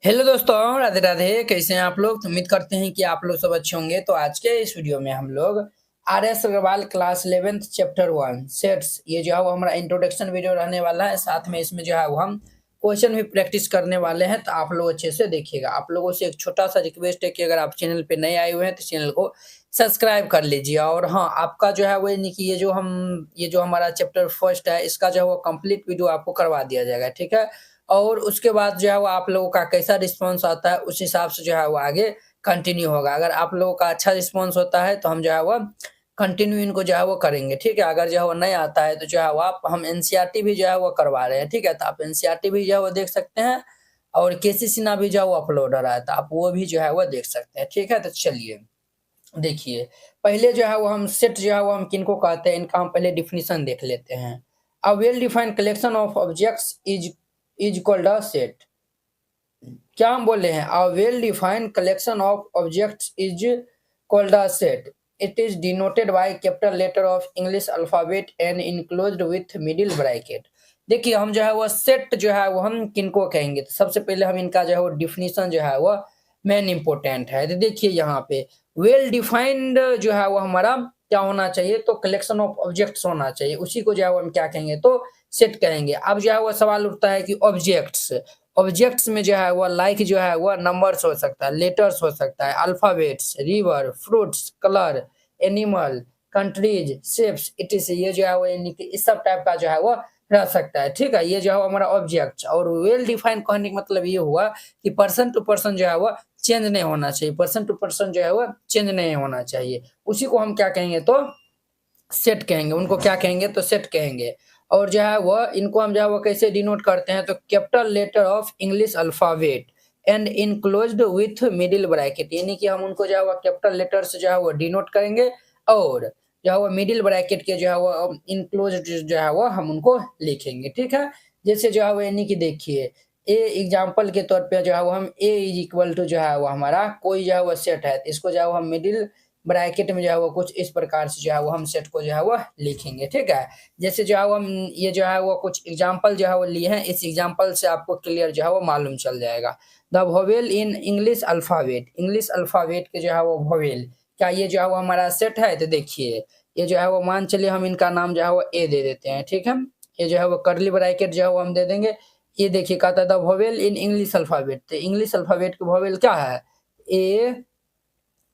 Hello दोस्तों, राधे राधे। कैसे हैं आप लोग? तो उम्मीद करते हैं कि आप लोग सब अच्छे होंगे। तो आज के इस वीडियो में हम लोग R S. Agarwal class 11th chapter 1 sets, ये जो है वो हमारा इंट्रोडक्शन वीडियो रहने वाला है। साथ में इसमें जो है वो हम क्वेश्चन भी प्रैक्टिस करने वाले हैं, तो आप लोग अच्छे से देखिएगा। आप लोगों से एक छोटा सा रिक्वेस्ट है कि अगर आप चैनल पे नए आए हुए हैं तो चैनल को सब्सक्राइब कर लीजिए। और हाँ, आपका जो है वो यानी कि ये जो हमारा चैप्टर फर्स्ट है, इसका जो है वो कंप्लीट वीडियो आपको करवा दिया जाएगा, ठीक है। और उसके बाद जो है वो आप लोगों का कैसा रिस्पॉन्स आता है, उस हिसाब से जो है वो आगे कंटिन्यू होगा। अगर आप लोगों का अच्छा रिस्पॉन्स होता है तो हम जो है वो कंटिन्यू इनको जो है वो करेंगे, ठीक है। अगर जो है वो नहीं आता है तो जो है वो आप हम एनसीईआरटी भी जो है वो करवा रहे हैं, ठीक है। तो आप एनसीईआरटी भी जो है वो देख सकते हैं, और केसी सिन्हा भी जो है वो अपलोड हो रहा है, तो आप वो भी जो है वो देख सकते हैं, ठीक है। तो चलिए देखिए, पहले जो है वो हम सेट जो है वो हम किनको कहते हैं, इनका हम पहले डिफिनीशन देख लेते हैं। A well defined collection of objects is called a set. क्या हम बोल रहे हैं? A well defined collection of objects is called a set. It is denoted by capital letter of English alphabet and enclosed with middle bracket. देखिए, हम जो है वो सेट जो है वो हम किनको कहेंगे, तो सबसे पहले हम इनका जो है वो डिफिनीशन जो है वो मेन इंपॉर्टेंट है। तो देखिए यहाँ पे वेल डिफाइंड जो है वो हमारा क्या होना चाहिए, तो कलेक्शन ऑफ ऑब्जेक्ट्स होना चाहिए। उसी को जो है वो हम क्या कहेंगे, तो सेट कहेंगे। अब जो है वो सवाल उठता है कि ऑब्जेक्ट्स, ऑब्जेक्ट्स में जो है वो लाइक जो है वो नंबर्स हो सकता है, लेटर्स हो सकता है, alphabets, river, fruits, colour, animal, countries, shapes, etc., ये जो है वो यानी कि इस सब टाइप का जो है वो रह सकता है, ठीक है। ये जो है हमारा ऑब्जेक्ट। और वेल डिफाइन कहने का मतलब ये हुआ कि पर्सन टू पर्सन जो है वो चेंज नहीं होना चाहिए, पर्सन टू पर्सन जो है वो चेंज नहीं होना चाहिए। उसी को हम क्या कहेंगे, तो सेट कहेंगे। उनको क्या कहेंगे, तो सेट कहेंगे। और जो है वो इनको हम जो है वो कैसे डिनोट करते हैं, तो capital letter of English alphabet and enclosed with middle bracket, यानी कि हम उनको जो है वो कैपिटल लेटर से जो है वो डिनोट करेंगे, और जो है वो मिडिल ब्रैकेट के जो है वो इनक्लोज्ड जो है वो हम उनको लिखेंगे, ठीक है। जैसे जो है वो यानी कि देखिए, ए एग्जाम्पल के तौर पे जो है वो हम ए इज इक्वल टू जो है वो हमारा कोई जो है वो सेट है, तो इसको जो है वो हम मिडिल ब्रैकेट में जो है वो कुछ इस प्रकार से जो है वो हम सेट को जो है वो लिखेंगे, ठीक है। जैसे जो है वो हम ये जो है वो कुछ एग्जांपल जो है वो लिए हैं, इस एग्जांपल से आपको क्लियर जो है वो मालूम चल जाएगा। The vowel in English alphabet, English alphabet के जो है वो वोवेल, क्या ये जो है वो हमारा सेट है? तो देखिए, ये जो है वो मान चलिए हम इनका नाम जो है वो ए दे देते हैं, ठीक है। ये जो है वो करली ब्रैकेट जो है वो हम दे देंगे। ये देखिए कहता है the vowel in English alphabet, तो इंग्लिश अल्फाबेट की वोवेल क्या है? ए,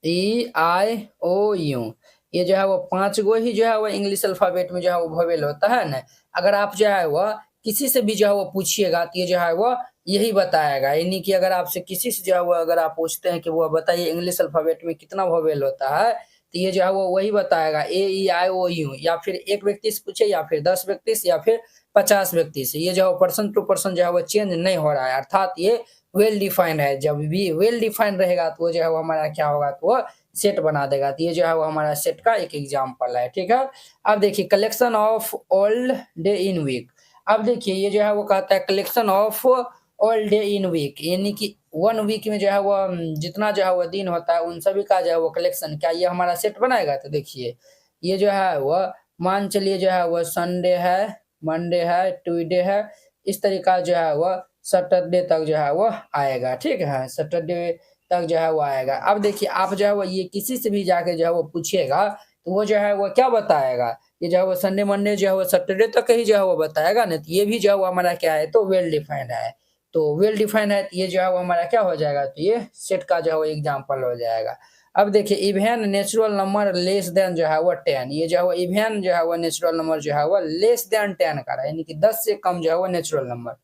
ई, आई, ओ, यू। ये जो है वो 5 गो ही जो है वो इंग्लिश अल्फ़ाबेट में जो है वो वोवेल होता है ना। अगर आप जो है वो किसी से भी जो है वो पूछिएगा, तो ये जो है वो यही बताएगा। यानी कि अगर आपसे किसी से जो है वो अगर आप पूछते हैं कि वो बताइए इंग्लिश अल्फ़ाबेट में कितना वोवेल होता है, तो ये जो है वो वही बताएगा, ए, ई, आई, ओ, यू। या फिर 1 व्यक्ति से पूछे, या फिर 10 व्यक्ति से, या फिर 50 व्यक्ति से। ये जो है पर्सन टू पर्सन जो है वो चेंज नहीं हो रहा है, अर्थात ये वेल डिफाइंड है। जब भी वेल डिफाइंड रहेगा तो वो जो है वो हमारा क्या होगा, तो वो सेट बना देगा। तो ये जो है वो हमारा सेट का एक एग्जांपल है, ठीक है। अब देखिए collection of all day in week. अब देखिए ये जो है वो कहता है collection of all day in week, यानी कि 1 वीक में जो है वो जितना जो है वो दिन होता है उन सभी का जो है वो कलेक्शन, क्या ये हमारा सेट बनाएगा? तो देखिए, ये जो है वो मान चलिए जो है वो संडे है, मंडे है, ट्यूसडे है, इस तरीका जो है वो सैटरडे तक जो है वो आएगा, ठीक है। सैटरडे तक जो है वो आएगा। अब देखिए आप जो है वो ये किसी से भी जाके जो है वो पूछिएगा, तो वो जो है वो क्या बताएगा, ये जो है वो संडे मंडे जो है वो सैटरडे तक ही जो है वो बताएगा ना। तो ये भी जो है वो हमारा क्या है, तो वेल डिफाइंड है। तो वेल डिफाइंड है, तो ये जो है वो हमारा क्या हो जाएगा, तो ये सेट का जो है वो एग्जाम्पल हो जाएगा। अब देखिए even natural number less then जो है वो 10, ये जो है वो इवेन जो है वो नेचुरल नंबर जो है वो लेस देन 10 का रहा है, यानी कि 10 से कम जो है वो नेचुरल नंबर,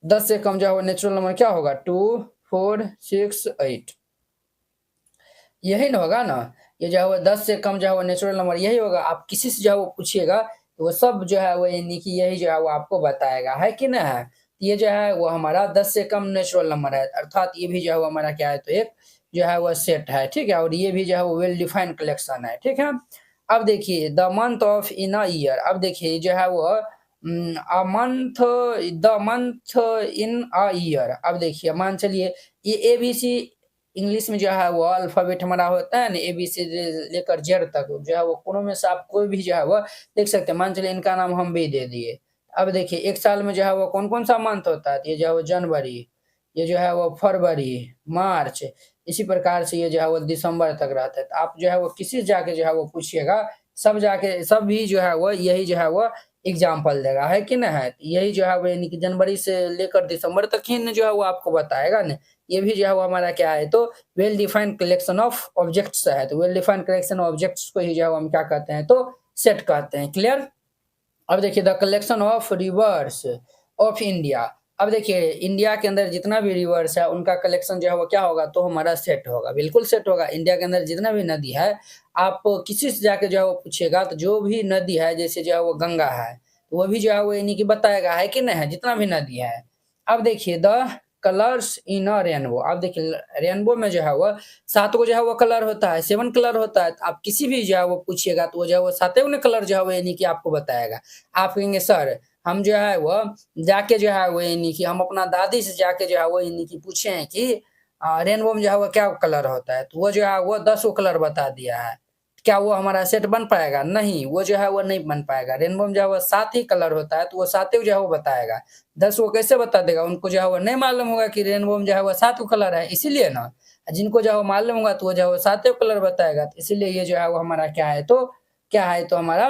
10 से कम जो है वो नेचुरल नंबर क्या होगा, 2, 4, 6, 8, यही ना होगा ना। ये जो है वो 10 से कम जो है वो नेचुरल नंबर यही होगा। आप किसी से जो है वो पूछिएगा, तो वो सब जो है वो यानी कि यही जो है वो आपको बताएगा, है कि ना है। ये जो है वो हमारा 10 से कम नेचुरल नंबर है, अर्थात ये भी जो है वो हमारा क्या है, तो एक जो है वो सेट है, ठीक है। और ये भी जो है वो वेल डिफाइंड कलेक्शन है, ठीक है। अब देखिए the month of in a year. अब देखिए जो है वो a month, the month in a year. अब देखिए मान चलिए ये एबीसी इंग्लिश में जो है वो अल्फाबेट हमारा होता है ना, ए बी सी लेकर जेड तक जो है वो कोनो में से आप कोई भी जो है वो देख सकते हैं। मान चलिए इनका नाम हम भी दे दिए। अब देखिए एक साल में जो है वो कौन-कौन सा मंथ होता है, तो ये जो है वो जनवरी, ये जो है वो फरवरी, मार्च, इसी प्रकार से ये जो है वो दिसंबर तक रहता है। तो आप जो है वो किसी से जाके जो है वो पूछिएगा, सब भी जो है वो यही जो है वो एग्जाम्पल देगा, है कि नहीं है? तो यही जो है वो यानी कि जनवरी से लेकर दिसंबर तक ही न जो है वो आपको बताएगा न। ये भी जो है वो हमारा क्या है, तो well defined collection of objects है। तो well defined collection of objects को ही जो है वो हम क्या कहते हैं, तो सेट कहते हैं। क्लियर? अब देखिए the collection of reverse of India. अब देखिए इंडिया के अंदर जितना भी रिवर्स है उनका कलेक्शन जो है वो क्या होगा, तो हमारा सेट होगा, बिल्कुल सेट होगा। इंडिया के अंदर जितना भी नदी है, आप किसी से जाके जो है वो पूछिएगा, तो जो भी नदी है, जैसे जो है वो गंगा है, तो वो भी जो है वो यानी कि बताएगा, है कि नहीं है, जितना भी नदी है। अब देखिए the colours in a rainbow. आप देखिए रेनबो में जो है वो 7 को जो है वो कलर होता है, 7 कलर होता है। तो आप किसी भी जो है वो पूछिएगा, तो वो जो है वो 7 ने कलर जो है वो यानी कि आपको बताएगा। आप कहेंगे सर हम जो है वो जाके जो है वो यानी कि हम अपना दादी से जाके जो है वो यानी कि पूछे हैं कि रेनबो में जो है वो क्या कलर होता है, तो वो जो है वो 10 को कलर बता दिया है। क्या वो हमारा सेट बन पाएगा? नहीं, वो जो है वो नहीं बन पाएगा। रेनबो में जो है वो 7 ही कलर होता है, तो वो 7 जो है वो बताएगा। 10 वो कैसे बता देगा? उनको जो है वो नहीं मालूम होगा कि रेनबो में जो है वो 7 कलर है, इसीलिए ना। जिनको जो है वो मालूम होगा, तो वो जो है वो 7 कलर बताएगा। तो इसीलिए ये जो है वो हमारा क्या है, तो क्या है, तो हमारा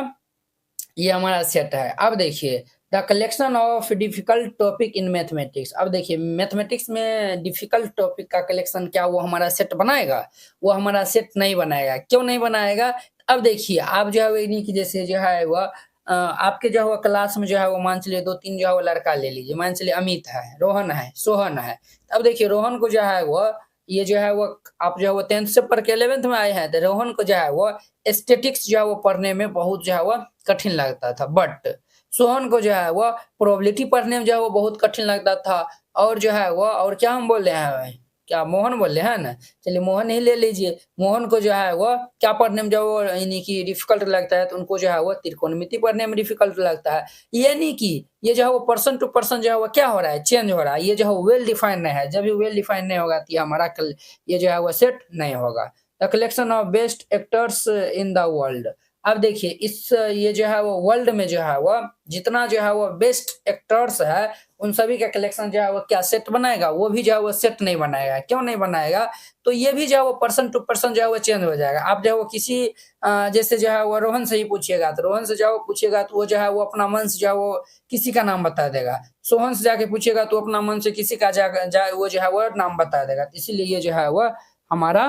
ये हमारा सेट है। अब देखिए the collection of difficult topic in mathematics. अब देखिए मैथमेटिक्स में डिफिकल्ट टॉपिक का कलेक्शन क्या वो हमारा सेट बनाएगा? वो हमारा सेट नहीं बनाएगा। क्यों नहीं बनाएगा? अब देखिए आप जो है वो इन्हीं की जैसे जो है वो आपके जो है वो क्लास में जो है वो मान चलिए 2-3 जो है वो लड़का ले लीजिए। मान चलिए अमित है, रोहन है, सोहन है। अब देखिए रोहन को जो है वो ये जो है वो आप जो है वो 10th से पढ़ के 11th में आए हैं, तो रोहन को जो है वो स्टैटिक्स जो है वो पढ़ने में बहुत जो है वो कठिन लगता था। बट सोहन को जो है वो प्रोबेबिलिटी पढ़ने में जो है वो बहुत कठिन लगता था। और जो है वो और क्या हम बोल रहे हैं, क्या मोहन बोल रहे हैं ना? चलिए मोहन ही ले लीजिए। मोहन को जो है वो क्या पढ़ने में जो है वो यानी कि डिफ़िकल्ट लगता है, तो उनको जो है वो त्रिकोणमिति पढ़ने में डिफ़िकल्ट लगता है। यानी कि ये जो है वो पर्सन टू पर्सन जो है वो क्या हो रहा है, चेंज हो रहा है। ये जो है वेल डिफाइंड नहीं है। जब भी वेल डिफाइंड नहीं होगा, तो ये हमारा ये जो है वो सेट नहीं होगा। The collection of best actors in the world. अब देखिए इस ये जो है वो वर्ल्ड में जो है वो जितना जो है वो बेस्ट एक्टर्स है, उन सभी का कलेक्शन जो है वो क्या सेट बनाएगा? वो भी जो है वो सेट नहीं बनाएगा। क्यों नहीं बनाएगा? तो ये भी जो है वो पर्सन टू पर्सन जो है वो चेंज हो जाएगा। आप जो है वो किसी जैसे जो है वो रोहन से ही पूछिएगा, तो रोहन से जो है वो पूछिएगा, तो वो जो है वो अपना मन से जो है वो किसी का नाम बता देगा। सोहन से जाके पूछिएगा, तो अपना मन से किसी का वो जो है वो नाम बता देगा। तो इसीलिए ये जो है वो हमारा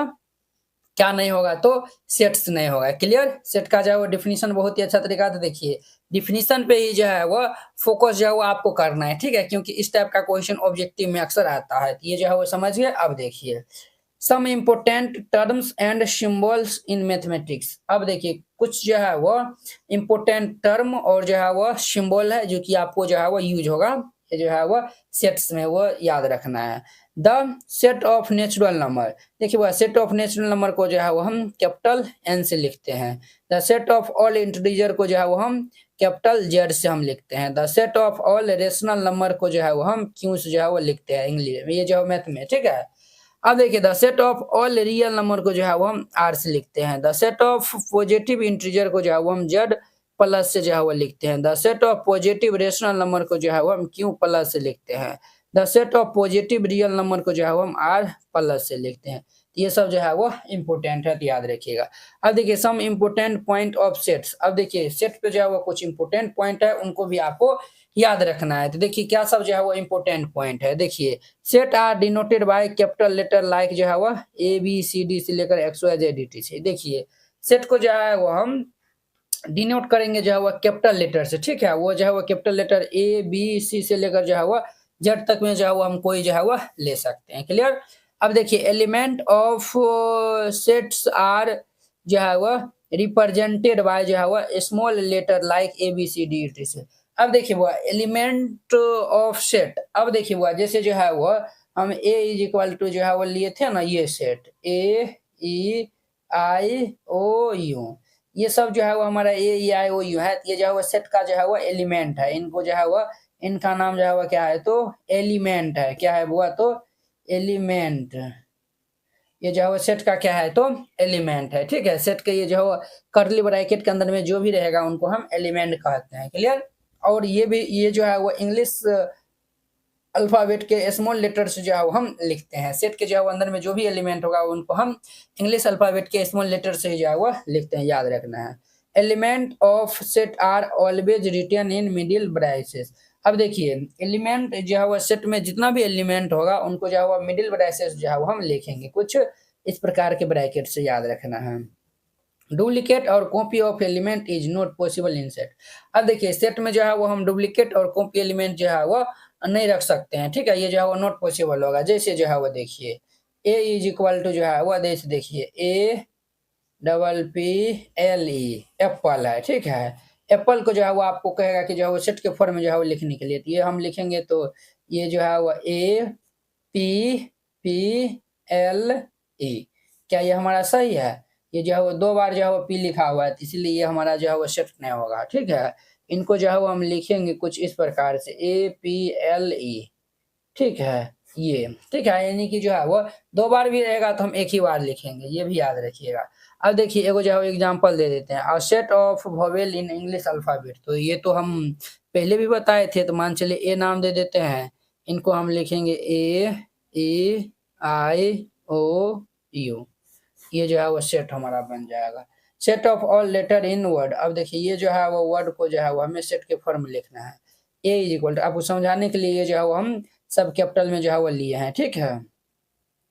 क्या नहीं होगा, तो सेट्स नहीं होगा। क्लियर? सेट का जो है वो डेफिनिशन बहुत ही अच्छा तरीका से देखिए। डेफिनिशन पे ही जो है वो फोकस जो है वो आपको करना है, ठीक है? क्योंकि इस टाइप का क्वेश्चन ऑब्जेक्टिव में अक्सर आता है। तो ये जो है वो समझिए। अब देखिए some important terms and symbols in mathematics. अब देखिए कुछ जो है वो इम्पोर्टेंट टर्म और जो है वो सिंबल है, जो कि आपको जो है वो यूज होगा। ये जो है वो सेट्स में वो याद रखना है। The set of natural number. देखिए वह सेट ऑफ नेचुरल नंबर को जो है वो हम कैपिटल एन से लिखते हैं। The set of all integer को जो है वो हम कैपिटल जेड से हम लिखते हैं। The set of all rational number को जो है वो हम क्यू से जो है वो लिखते हैं इंग्लिश में, ये जो है मैथ में, ठीक है? अब देखिए the set of all real number को जो है वो हम आर से लिखते हैं। The set of positive integer को जो है वो हम जेड प्लस से जो है वो लिखते हैं। The set of positive rational number को जो है वो हम क्यू प्लस से लिखते हैं। The set of positive real number को जो है वो हम आर प्लस से लिखते हैं। ये सब जो है वो इम्पोर्टेंट है, तो याद रखिएगा। अब देखिए some important point of sets. अब देखिए सेट पे जो है वो कुछ इम्पोर्टेंट पॉइंट है, उनको भी आपको याद रखना है। तो देखिए क्या सब जो है वो इम्पोर्टेंट पॉइंट है। देखिए set are denoted by capital letter like जो है वो ए बी सी डी से लेकर एक्स वाई जेड डी से। देखिए सेट को जो है वो हम डिनोट करेंगे जो है वो कैपिटल लेटर से, ठीक है? वो जो है वो capital letter A B C से लेकर जो है वो जेड तक में जो है वो हम कोई जो है वो ले सकते हैं। क्लियर? अब देखिए एलिमेंट ऑफ सेट्स आर जो है वो रिप्रेजेंटेड बाय जो है वो small letter like A B C D T से। अब देखिए वो एलिमेंट ऑफ सेट। अब देखिए वो जैसे जो है वो हम ए इज इक्वल टू जो है वो लिए थे ना, ये set A E I O you, ये सब जो है वो हमारा ए ई आई ओ यू है। ये जो है वो सेट का जो है वो एलिमेंट है। इनको जो है वो इनका नाम जो है वो क्या है, तो एलिमेंट है। क्या है वो, तो एलिमेंट। ये जो है वो सेट का क्या है, तो एलिमेंट है, ठीक है? सेट के ये जो है वो कर्ली ब्रैकेट के अंदर में जो भी रहेगा उनको हम एलिमेंट कहते हैं। क्लियर? और ये भी ये जो है वो इंग्लिश अल्फाबेट के स्मॉल लेटर से जो है वो हम लिखते हैं। सेट के जो है वो अंदर में जो भी एलिमेंट होगा उनको हम इंग्लिश अल्फाबेट के स्मॉल लेटर से जो है वो लिखते हैं, याद रखना है। Element of set are always written in middle braces. अब देखिए एलिमेंट जो है वो सेट में जितना भी एलिमेंट होगा उनको जो है वो मिडिल ब्रेसेस जो है वो हम लिखेंगे, कुछ इस प्रकार के ब्रैकेट से याद रखना है। डुप्लीकेट और copy of element is not possible in set. अब देखिए सेट में जो है वो हम डुप्लीकेट और कॉपी एलिमेंट जो है वो नहीं रख सकते हैं, ठीक है, ये जो है वो नॉट पॉसिबल होगा। जैसे जो है वो देखिए ए इज इक्वल टू जो है वो जैसे देखिए APPLE एप्पल है, ठीक है। एप्पल को जो है वो आपको कहेगा कि जो है वो सेट के फॉर्म में जो है वो लिखने के लिए, तो ये हम लिखेंगे तो ये जो है वो APPLE। क्या ये हमारा सही है? ये जो है वो 2 बार जो है वो पी लिखा हुआ है, तो इसलिए ये हमारा जो है वो सेट नहीं होगा, ठीक है। इनको जो है वो हम लिखेंगे कुछ इस प्रकार से APLE, ठीक है, ये ठीक है, यानी कि जो है वो 2 बार भी रहेगा तो हम एक ही बार लिखेंगे, ये भी याद रखिएगा। अब देखिए एगो जो है एग्जांपल दे देते हैं, a set of vowel in English alphabet. तो ये तो हम पहले भी बताए थे, तो मान चलिए ए नाम दे देते हैं, इनको हम लिखेंगे AEIOU। ये जो है वो सेट हमारा बन जाएगा। Set of all letter in word. अब देखिए ये जो है वो वर्ड को जो है वो हमें सेट के फॉर्म में लिखना है। ए इज इक्वल टू, आपको समझाने के लिए ये जो है वो हम सब कैपिटल में जो है वो लिए हैं, ठीक है।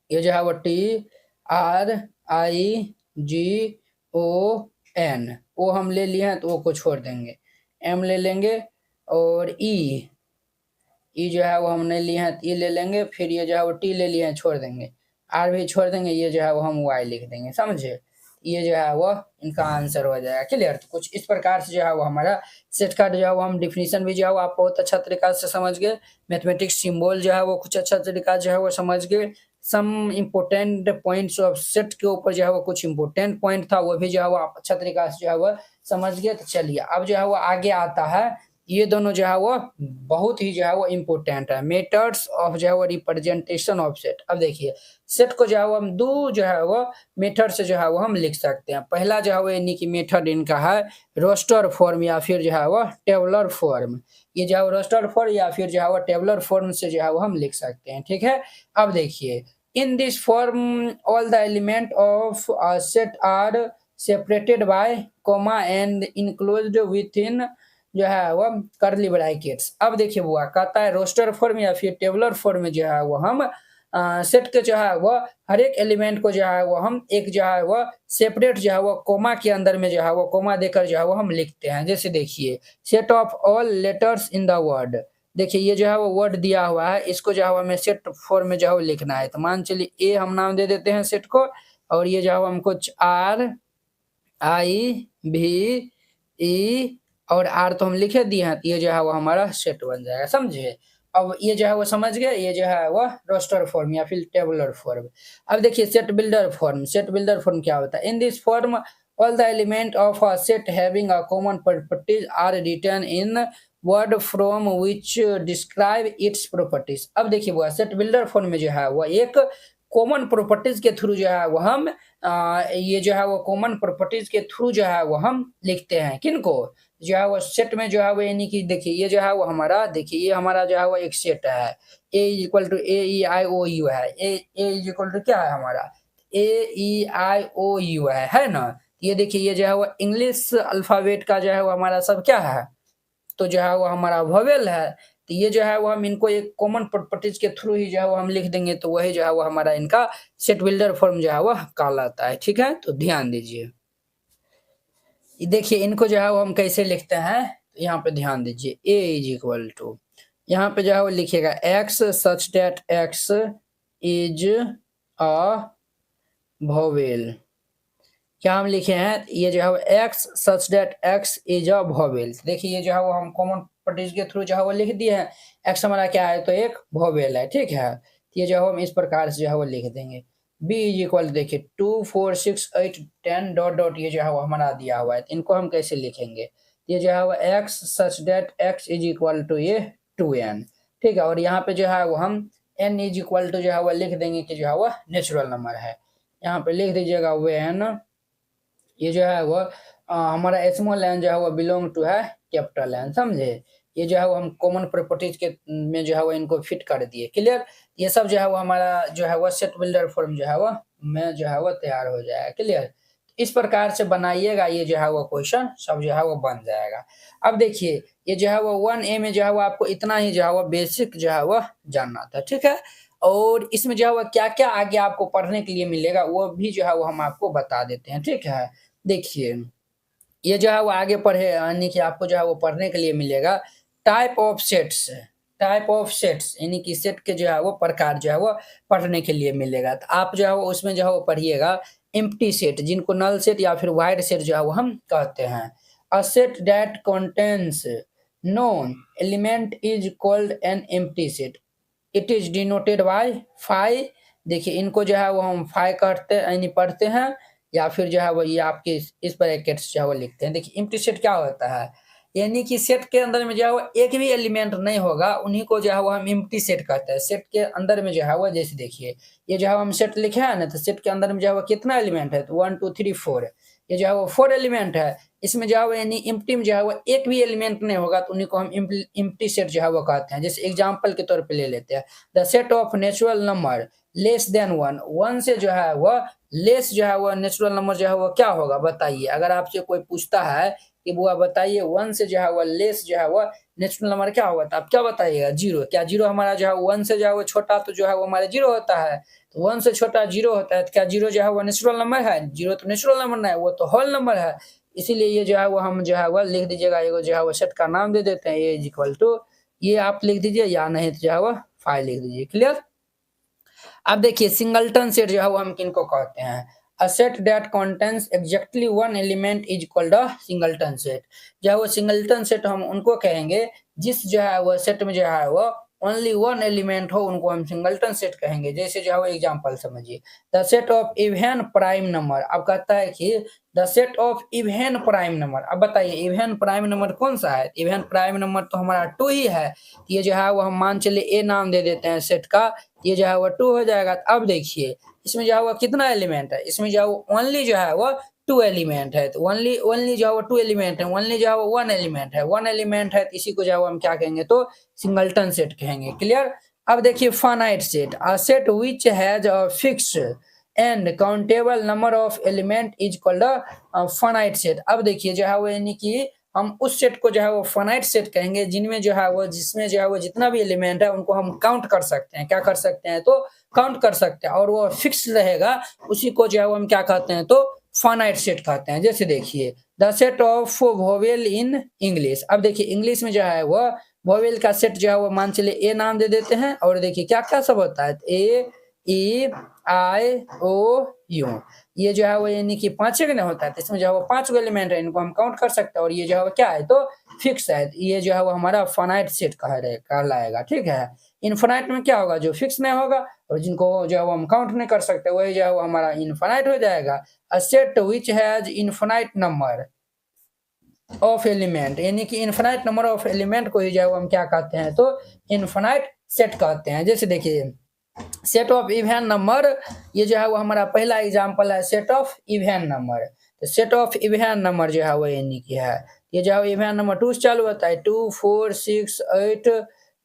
ये जो है वो TRIGON, वो हम ले लिए हैं तो वो को छोड़ देंगे। एम ले लेंगे और ई जो है वो हम नहीं लिए हैं तो ई ले लेंगे, फिर ये जो है वो टी ले लिए हैं छोड़ देंगे, आर भी छोड़ देंगे, ये जो है वो हम वाई लिख देंगे, समझे। ये जो है वो इनका आंसर हो जाएगा, क्लियर। तो कुछ इस प्रकार से जो है वो हमारा सेट का जो है वो हम डिफिनीशन भी जो है वो आप बहुत अच्छा तरीका से समझ गए। मैथमेटिक्स सिंबल जो है वो कुछ अच्छा तरीका जो है वो समझ गए। Some important points of set के ऊपर जो है वो कुछ इम्पोर्टेंट पॉइंट था, वो भी जो है वो आप अच्छा तरीका से जो है वो समझ गए। तो चलिए अब जो है वो आगे आता है, ये दोनों जो है वो बहुत ही जो है वो इम्पोर्टेंट है, मेथड्स ऑफ जो है वो रिप्रेजेंटेशन ऑफ सेट। अब देखिए सेट को जो है वो हम दो जो है वो मेथड से जो है वो हम लिख सकते हैं। पहला जो है वो यानी कि मेथड इनका है रोस्टर फॉर्म या फिर जो है वो टेबुलर फॉर्म। ये जो है वो रोस्टर फॉर्म या फिर जो है वो टेबुलर फॉर्म से जो है वो हम लिख सकते हैं, ठीक है। अब देखिए in this form all the element of a set are separated by comma and enclosed within जो है वो करली ब्रैकेट्स। अब देखिए बुआ कहता है रोस्टर फॉर्म या फिर टेबुलर फॉर्म में जो है वो हम सेट के जो है वो हर एक एलिमेंट को जो है वो हम एक जो है वो सेपरेट जो है वो कोमा के अंदर में जो है वो कोमा देकर जो है वो हम लिखते हैं। जैसे देखिए set of all letters in the word, देखिए ये जो है वो वर्ड दिया हुआ है, इसको जो है वो हमें सेट फॉर्म में जो है वो लिखना है। तो मान चलिए ए हम नाम दे देते हैं सेट को, और ये जो है वो हमको RIVE और आर तो हम लिखे दिए हैं, तो ये जो है वो हमारा सेट बन जाएगा, समझे। अब ये जो है वो समझ गए, ये जो है वो रोस्टर फॉर्म या फिर टेबुलर फॉर्म। अब देखिए set builder form. Set builder form क्या होता है? In this form all the element of a set having a common properties are written in word from which describe its properties. अब देखिए वो सेट बिल्डर फॉर्म में जो है वो एक कॉमन प्रॉपर्टीज के थ्रू जो है वो हम ये जो है वो कॉमन प्रॉपर्टीज के थ्रू जो है वो हम लिखते हैं। किनको? जो है वो सेट में जो है वो यानी कि देखिए ये जो है वो हमारा, देखिए ये हमारा जो है वो एक सेट है, ए इक्वल टू AEIOU है। ए इज इक्वल टू क्या है हमारा? AEIOU है ना। ये देखिए ये जो है वो इंग्लिश अल्फाबेट का जो है वो हमारा सब क्या है, तो जो है वो हमारा वोवेल है। तो ये जो है वो हम इनको एक कॉमन प्रॉपर्टीज के थ्रू ही जो है वो हम लिख देंगे, तो वही जो है वो हमारा इनका सेट बिल्डर फॉर्म जो है वो कहलाता है, ठीक है। तो ध्यान दीजिए, देखिए इनको जो है वो हम कैसे लिखते हैं, यहाँ पे ध्यान दीजिए। ए इज इक्वल टू, यहाँ पे जो है वो लिखिएगा X such that X is a vowel. क्या हम लिखे हैं? ये जो है वो X such that X is a vowel. देखिए ये जो है वो हम कॉमन प्रॉपर्टीज के थ्रू जो है वो लिख दिए हैं। एक्स हमारा क्या है? तो एक वोवेल है, ठीक है। तो ये जो है हम इस प्रकार से जो है वो लिख देंगे। बी इज इक्वल, देखिए 2 4 6 8 10 डॉट डॉट ये जो है वो हमारा दिया हुआ है, तो इनको हम कैसे लिखेंगे? ये जो है वो X such that X is equal to ये 2n, ठीक है। और यहाँ पे जो है वो हम n इज इक्वल टू जो है वो लिख देंगे कि जो है वो नेचुरल नंबर है। यहाँ पे लिख दीजिएगा when ये जो है वो हमारा स्मॉल एन जो है वो बिलोंग टू है कैपिटल एन, समझे। ये जो है वो हम कॉमन प्रॉपर्टीज के में जो है वो इनको फिट कर दिए। क्लियर? ये सब जो है वो हमारा जो है वो सेट बिल्डर फॉर्म जो है वो में जो है वो तैयार हो जाएगा। क्लियर? इस प्रकार से बनाइएगा, ये जो है वो क्वेश्चन सब जो है वो बन जाएगा। अब देखिए ये जो है वो 1A में जो है वो आपको इतना ही जो है वो बेसिक जो है वो जानना था। ठीक है? और इसमें जो है वो क्या-क्या आगे आपको पढ़ने के लिए मिलेगा वो भी जो है वो हम आपको बता देते हैं। ठीक है? देखिए ये जो है वो आगे पढ़े यानी कि आपको जो है वो पढ़ने के लिए मिलेगा type of sets, type of sets यानी कि सेट के जो है वो प्रकार जो है वो पढ़ने के लिए मिलेगा। तो आप जो है वो उसमें जो है वो पढ़िएगा एम्प्टी सेट, जिनको नल सेट या फिर वाइड सेट जो है वो हम कहते हैं। A set that contains none element is called an empty set. It is denoted by phi. देखिए इनको जो है वो हम फाई कहते यानी पढ़ते हैं, या फिर जो है वो ये आपके इस ब्रैकेट से जो है वो लिखते हैं। देखिए एम्प्टी सेट क्या होता है, यानी कि सेट के अंदर में जो है वो एक भी एलिमेंट नहीं होगा, उन्हीं को जो है वो हम एम्प्टी सेट कहते हैं। सेट के अंदर में जो है वो जैसे देखिए ये जो है हम सेट लिखे हैं ना, तो सेट के अंदर में जो है वो कितना एलिमेंट है, तो 1 2 3 4, ये जो है वो 4 एलिमेंट है। इसमें जो है वो यानी एम्प्टी में जो है वो एक भी एलिमेंट नहीं होगा, तो उन्हीं को हम एम्प्टी सेट जो है वो कहते हैं। जैसे एग्जांपल के तौर पे ले लेते हैं, the set of natural number less then 1, 1 से जो है वो लेस जो है वो नेचुरल नंबर जो है वो क्या होगा बताइए। अगर आपसे कोई पूछता है कि बुआ बताइए 1 से जो है वो लेस जो है वो नेचुरल नंबर क्या होगा, तो आप क्या बताइएगा? 0। क्या 0 हमारा जो है 1 से जो है वो छोटा तो जो है वो हमारा 0 होता है, तो 1 से छोटा 0 होता है, तो क्या 0 जो है वो नेचुरल नंबर है? 0 तो नेचुरल नंबर नहीं है, वो तो होल नंबर है। इसीलिए ये जो है वो हम जो है वो लिख दीजिएगा, ये जो है वो सेट का नाम दे देते हैं, ए इज इक्वल टू ये आप लिख दीजिए, या नहीं तो जो है वो 5 लिख दीजिए। क्लियर? अब देखिए सिंगलटन सेट जो है वो हम किनको कहते हैं? A set that contains exactly one element is called a singleton set. जो है वो सिंगलटन सेट हम उनको कहेंगे जिस जो है वो सेट में जो है वो ओनली वन एलिमेंट हो, उनको हम सिंगलटन सेट कहेंगे। जैसे जो है वो एग्जांपल समझिए, the set of even prime number. अब कहता है कि the set of even prime number. अब बताइए इवन प्राइम नंबर कौन सा है? इवन प्राइम नंबर तो हमारा 2 ही है। ये जो है वो हम मान चलिए ए नाम दे देते हैं सेट का, ये जो है वो 2 हो जाएगा। अब देखिए इसमें जो है वो कितना एलिमेंट है? इसमें जो है वो ओनली जो है वो 2 एलिमेंट है, तो ओनली ओनली जो है वो 2 एलिमेंट है, ओनली जो है वो 1 एलिमेंट है, 1 एलिमेंट है, तो इसी को जो है वो हम क्या कहेंगे? तो सिंगलटन सेट कहेंगे। क्लियर? अब देखिए finite set, a set which has a fixed and countable number of element is called a finite set. अब देखिए जो है वो यानी कि हम उस सेट को जो है वो फाइनाइट सेट कहेंगे जिनमें जो है वो जिसमें जो है वो जितना भी एलिमेंट है उनको हम काउंट कर सकते हैं। क्या कर सकते हैं? तो काउंट कर सकते हैं, और वो फिक्स रहेगा, उसी को जो है वो हम क्या कहते हैं? तो फाइनाइट सेट कहते हैं। जैसे देखिए the set of vowel in English. अब देखिए इंग्लिश में जो है वो वोवेल का सेट जो है वो मान चलिए ए नाम दे देते हैं, और देखिए क्या क्या सब होता है? ए ई आई ओ यू, ये जो है वो यानी कि 5 का नहीं होता है, तो इसमें जो है वो 5 गो एलिमेंट है, इनको हम काउंट कर सकते हैं। और ये जो है वो क्या है? तो फिक्स है, ये जो है वो हमारा फाइनाइट सेट कहलाएगा। ठीक है? इनफाइनाइट में क्या होगा? जो फिक्स नहीं होगा, और जिनको जो है वो हम काउंट नहीं कर सकते, वही जो है वो हमारा इनफाइनाइट हो जाएगा। A set which has infinite number of element, यानी कि इनफाइनाइट नंबर ऑफ एलिमेंट को ही जो है वो हम क्या कहते हैं? तो इनफाइनाइट सेट कहते हैं। जैसे देखिए सेट ऑफ इवन नंबर, ये जो है वो हमारा पहला एग्जांपल है सेट ऑफ इवन नंबर। तो सेट ऑफ इवन नंबर जो है वो यानी कि है, ये जो है इवन नंबर 2 से चालू होता है, 2 4 6 8,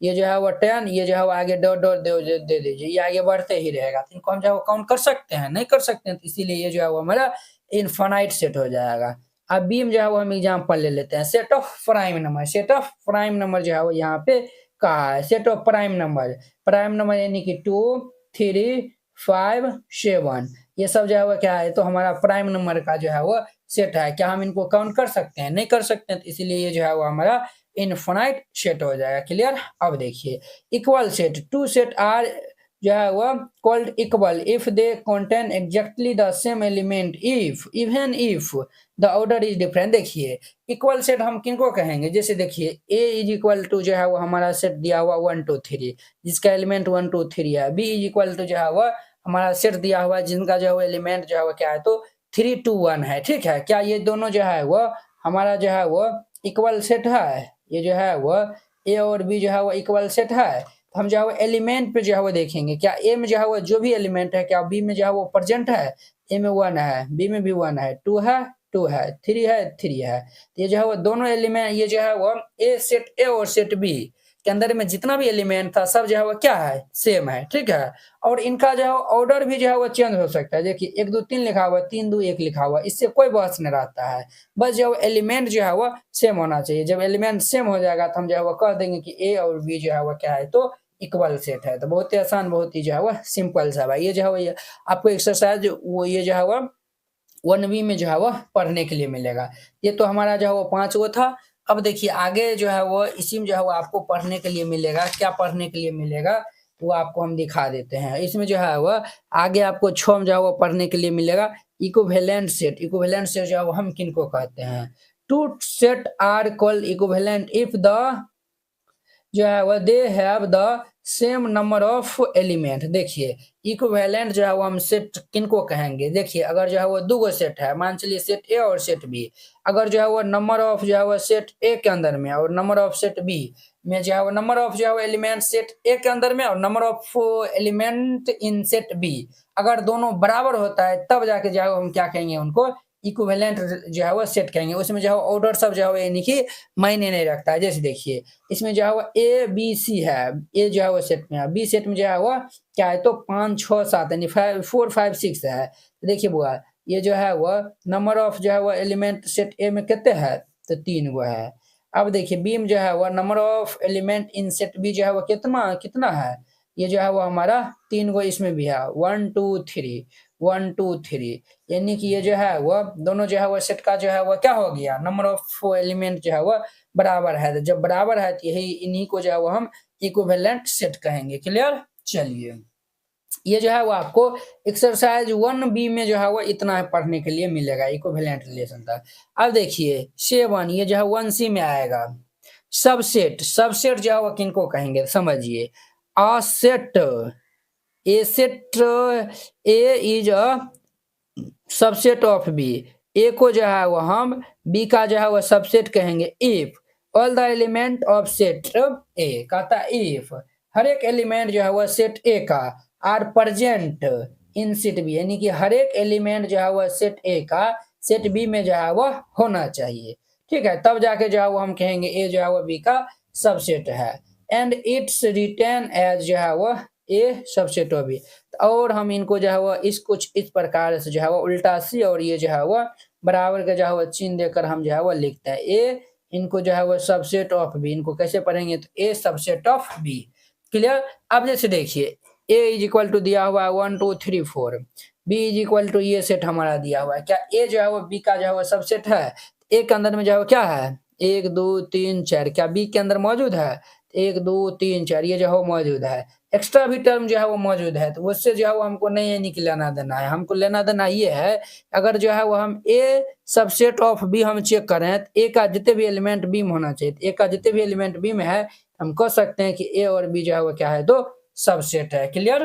ये जो है वो 10, ये जो है वो आगे डॉट डॉट दे दीजिए, ये आगे बढ़ते ही रहेगा। तो इनको हम जो है वो काउंट कर सकते हैं? नहीं कर सकते हैं, तो इसीलिए ये जो है वो हमारा इनफाइनाइट सेट हो जाएगा। अब बी में जो है वो हम एग्जांपल ले लेते हैं, set of prime number. Set of prime number जो है वो यहाँ पे कहा है, सेट ऑफ प्राइम नंबर यानी कि 2 3 5 7, ये सब जो है वो क्या है? तो हमारा प्राइम नंबर का जो है वो सेट है। क्या हम इनको काउंट कर सकते हैं? नहीं कर सकते हैं, तो इसीलिए ये जो है वो हमारा इनफाइनाइट सेट हो जाएगा। क्लियर? अब देखिए इक्वल सेट, 2 सेट आर जो है वो called equal if they contain exactly the same element if even if the order is different. देखिए इक्वल सेट हम किनको कहेंगे? जैसे देखिए ए इज इक्वल टू जो है वो हमारा सेट दिया हुआ 1 2 3, जिसका एलिमेंट 1 2 3 है। बी इज इक्वल टू जो है वो हमारा सेट दिया हुआ जिनका जो है एलिमेंट जो है वो क्या है? तो 3 2 1 है। ठीक है? क्या ये दोनों जो है वो हमारा जो है वो इक्वल सेट है? ये जो है वो ए और बी जो है वो इक्वल सेट है। हम जो है वो एलिमेंट पे जो है वो देखेंगे, क्या ए में जो है वो जो भी एलिमेंट है क्या बी में जो है वो प्रेजेंट है? ए में 1 है, बी में भी 1 है, 2 है, 2 है, 3 है, 3 है। तो ये जो है वो दोनों एलिमेंट, ये जो है वो ए सेट ए और सेट बी के अंदर में जितना भी एलिमेंट था सब जो है वो क्या है, सेम है, ठीक है। और इनका जो है ऑर्डर भी जो है वो चेंज हो सकता है। देखिए 1 2 3 लिखा हुआ है, 3 2 1 लिखा हुआ है, इससे कोई बहस नहीं रहता है। बस जो एलिमेंट जो है वो सेम होना चाहिए। जब एलिमेंट सेम हो जाएगा तो हम जो है वो कह देंगे कि ए और बी जो है वो क्या है, तो इक्वल सेट है। तो बहुत ही आसान, बहुत ही जो है वो सिंपल सा भाई। ये जो है वो आपको एक्सरसाइज वो ये जो है वो 1B में जो है वो पढ़ने के लिए मिलेगा। ये तो हमारा जो है वो 5 गो था। अब देखिए आगे जो है वो इसी में जो है वो आपको पढ़ने के लिए मिलेगा। क्या पढ़ने के लिए मिलेगा वो आपको हम दिखा देते हैं। इसमें जो है वो आगे आपको 6 में जो है वो पढ़ने के लिए मिलेगा इक्विवेलेंट सेट। इक्विवेलेंट सेट जो है वो हम किनको कहते हैं? Two set are called equivalent if the जो है वह they have the same number of element. देखिए इक्विवेलेंट जो है वो हम सेट किनको कहेंगे? देखिए अगर जो है वो दो गो सेट है, मान चलिए सेट ए और सेट बी, अगर जो है वो नंबर ऑफ जो है वो सेट ए के अंदर में और नंबर ऑफ सेट बी में जो है वो नंबर ऑफ जो है वो एलिमेंट सेट ए के अंदर में और number of element in set B अगर दोनों बराबर होता है तब जाके जो है हम क्या कहेंगे? उनको इक्विवेलेंट जो है वो सेट कहेंगे। उसमें जो है ऑर्डर सब जो है वो यानी कि मायने नहीं रखता है। जैसे देखिए इसमें जो है वो ए बी सी है, ए जो है वो सेट में है, बी सेट में जो है वो क्या है, तो 5 6 7 यानी 4 5 6 है। तो देखिए बुआ ये जो है वो नंबर ऑफ जो है वो एलिमेंट सेट ए में कितने है, तो 3 गो है। अब देखिए बी में जो है वो number of element in set B जो है वो कितना कितना है, ये जो है वो हमारा 3 गो इसमें भी है, 1 2 3 1 2 3, यानी कि ये जो है वो दोनों जो है वो सेट का जो है वो क्या हो गया, नंबर ऑफ एलिमेंट जो है वो बराबर है। तो जब बराबर है तो यही इन्हीं को जो है वो हम इक्विवेलेंट सेट कहेंगे। क्लियर? चलिए ये जो है वो आपको एक्सरसाइज 1B में जो है वो इतना पढ़ने के लिए मिलेगा, इक्विवेलेंट रिलेशन था। अब देखिए 7 ये जो है 1C में आएगा सबसेट। सबसेट जो है वो किनको कहेंगे समझिए, a set, A set, A is a subset of B. A को जो है वो हम बी का जो है वो सबसेट कहेंगे if all the element of set ए। कहता है इफ हर एक एलिमेंट जो है वो सेट ए का are present in set B, यानी कि हर एक एलिमेंट जो है वो सेट ए का सेट बी में जो है वो होना चाहिए। ठीक है, तब जाके जो है वो हम कहेंगे ए जो है वो बी का सबसेट है। एंड इट्स रिटर्न एज जो है वो ए सबसेट ऑफ बी। और हम इनको जो है वो इस कुछ इस प्रकार से जो है वो उल्टा सी और ये जो है वो बराबर का जो है वो चिन्ह देकर हम जो है वो लिखते हैं ए, इनको जो है वो सबसेट ऑफ बी। इनको कैसे पढ़ेंगे? तो ए सबसेट ऑफ बी। क्लियर? अब जैसे देखिए ए इज इक्वल टू दिया हुआ है 1 2 3 4, बी इज इक्वल टू ये सेट हमारा दिया हुआ है। क्या ए जो है वो बी का जो है वो सबसेट है? ए के अंदर में जो है वो क्या है, 1 2 3 4, क्या बी के अंदर मौजूद है? 1 2 3 4 ये जो है वो मौजूद है। एक्स्ट्रा भी टर्म जो है वो मौजूद है, तो उससे जो है वो हमको नहीं यानी कि लेना देना है। हमको लेना देना ये है, अगर जो है वो हम ए सबसेट ऑफ बी हम चेक करें तो ए का जितने भी एलिमेंट बी में होना चाहिए, ए का जितने भी एलिमेंट बी में है हम कह सकते हैं कि ए और बी जो है वो क्या है, तो सबसेट है। क्लियर?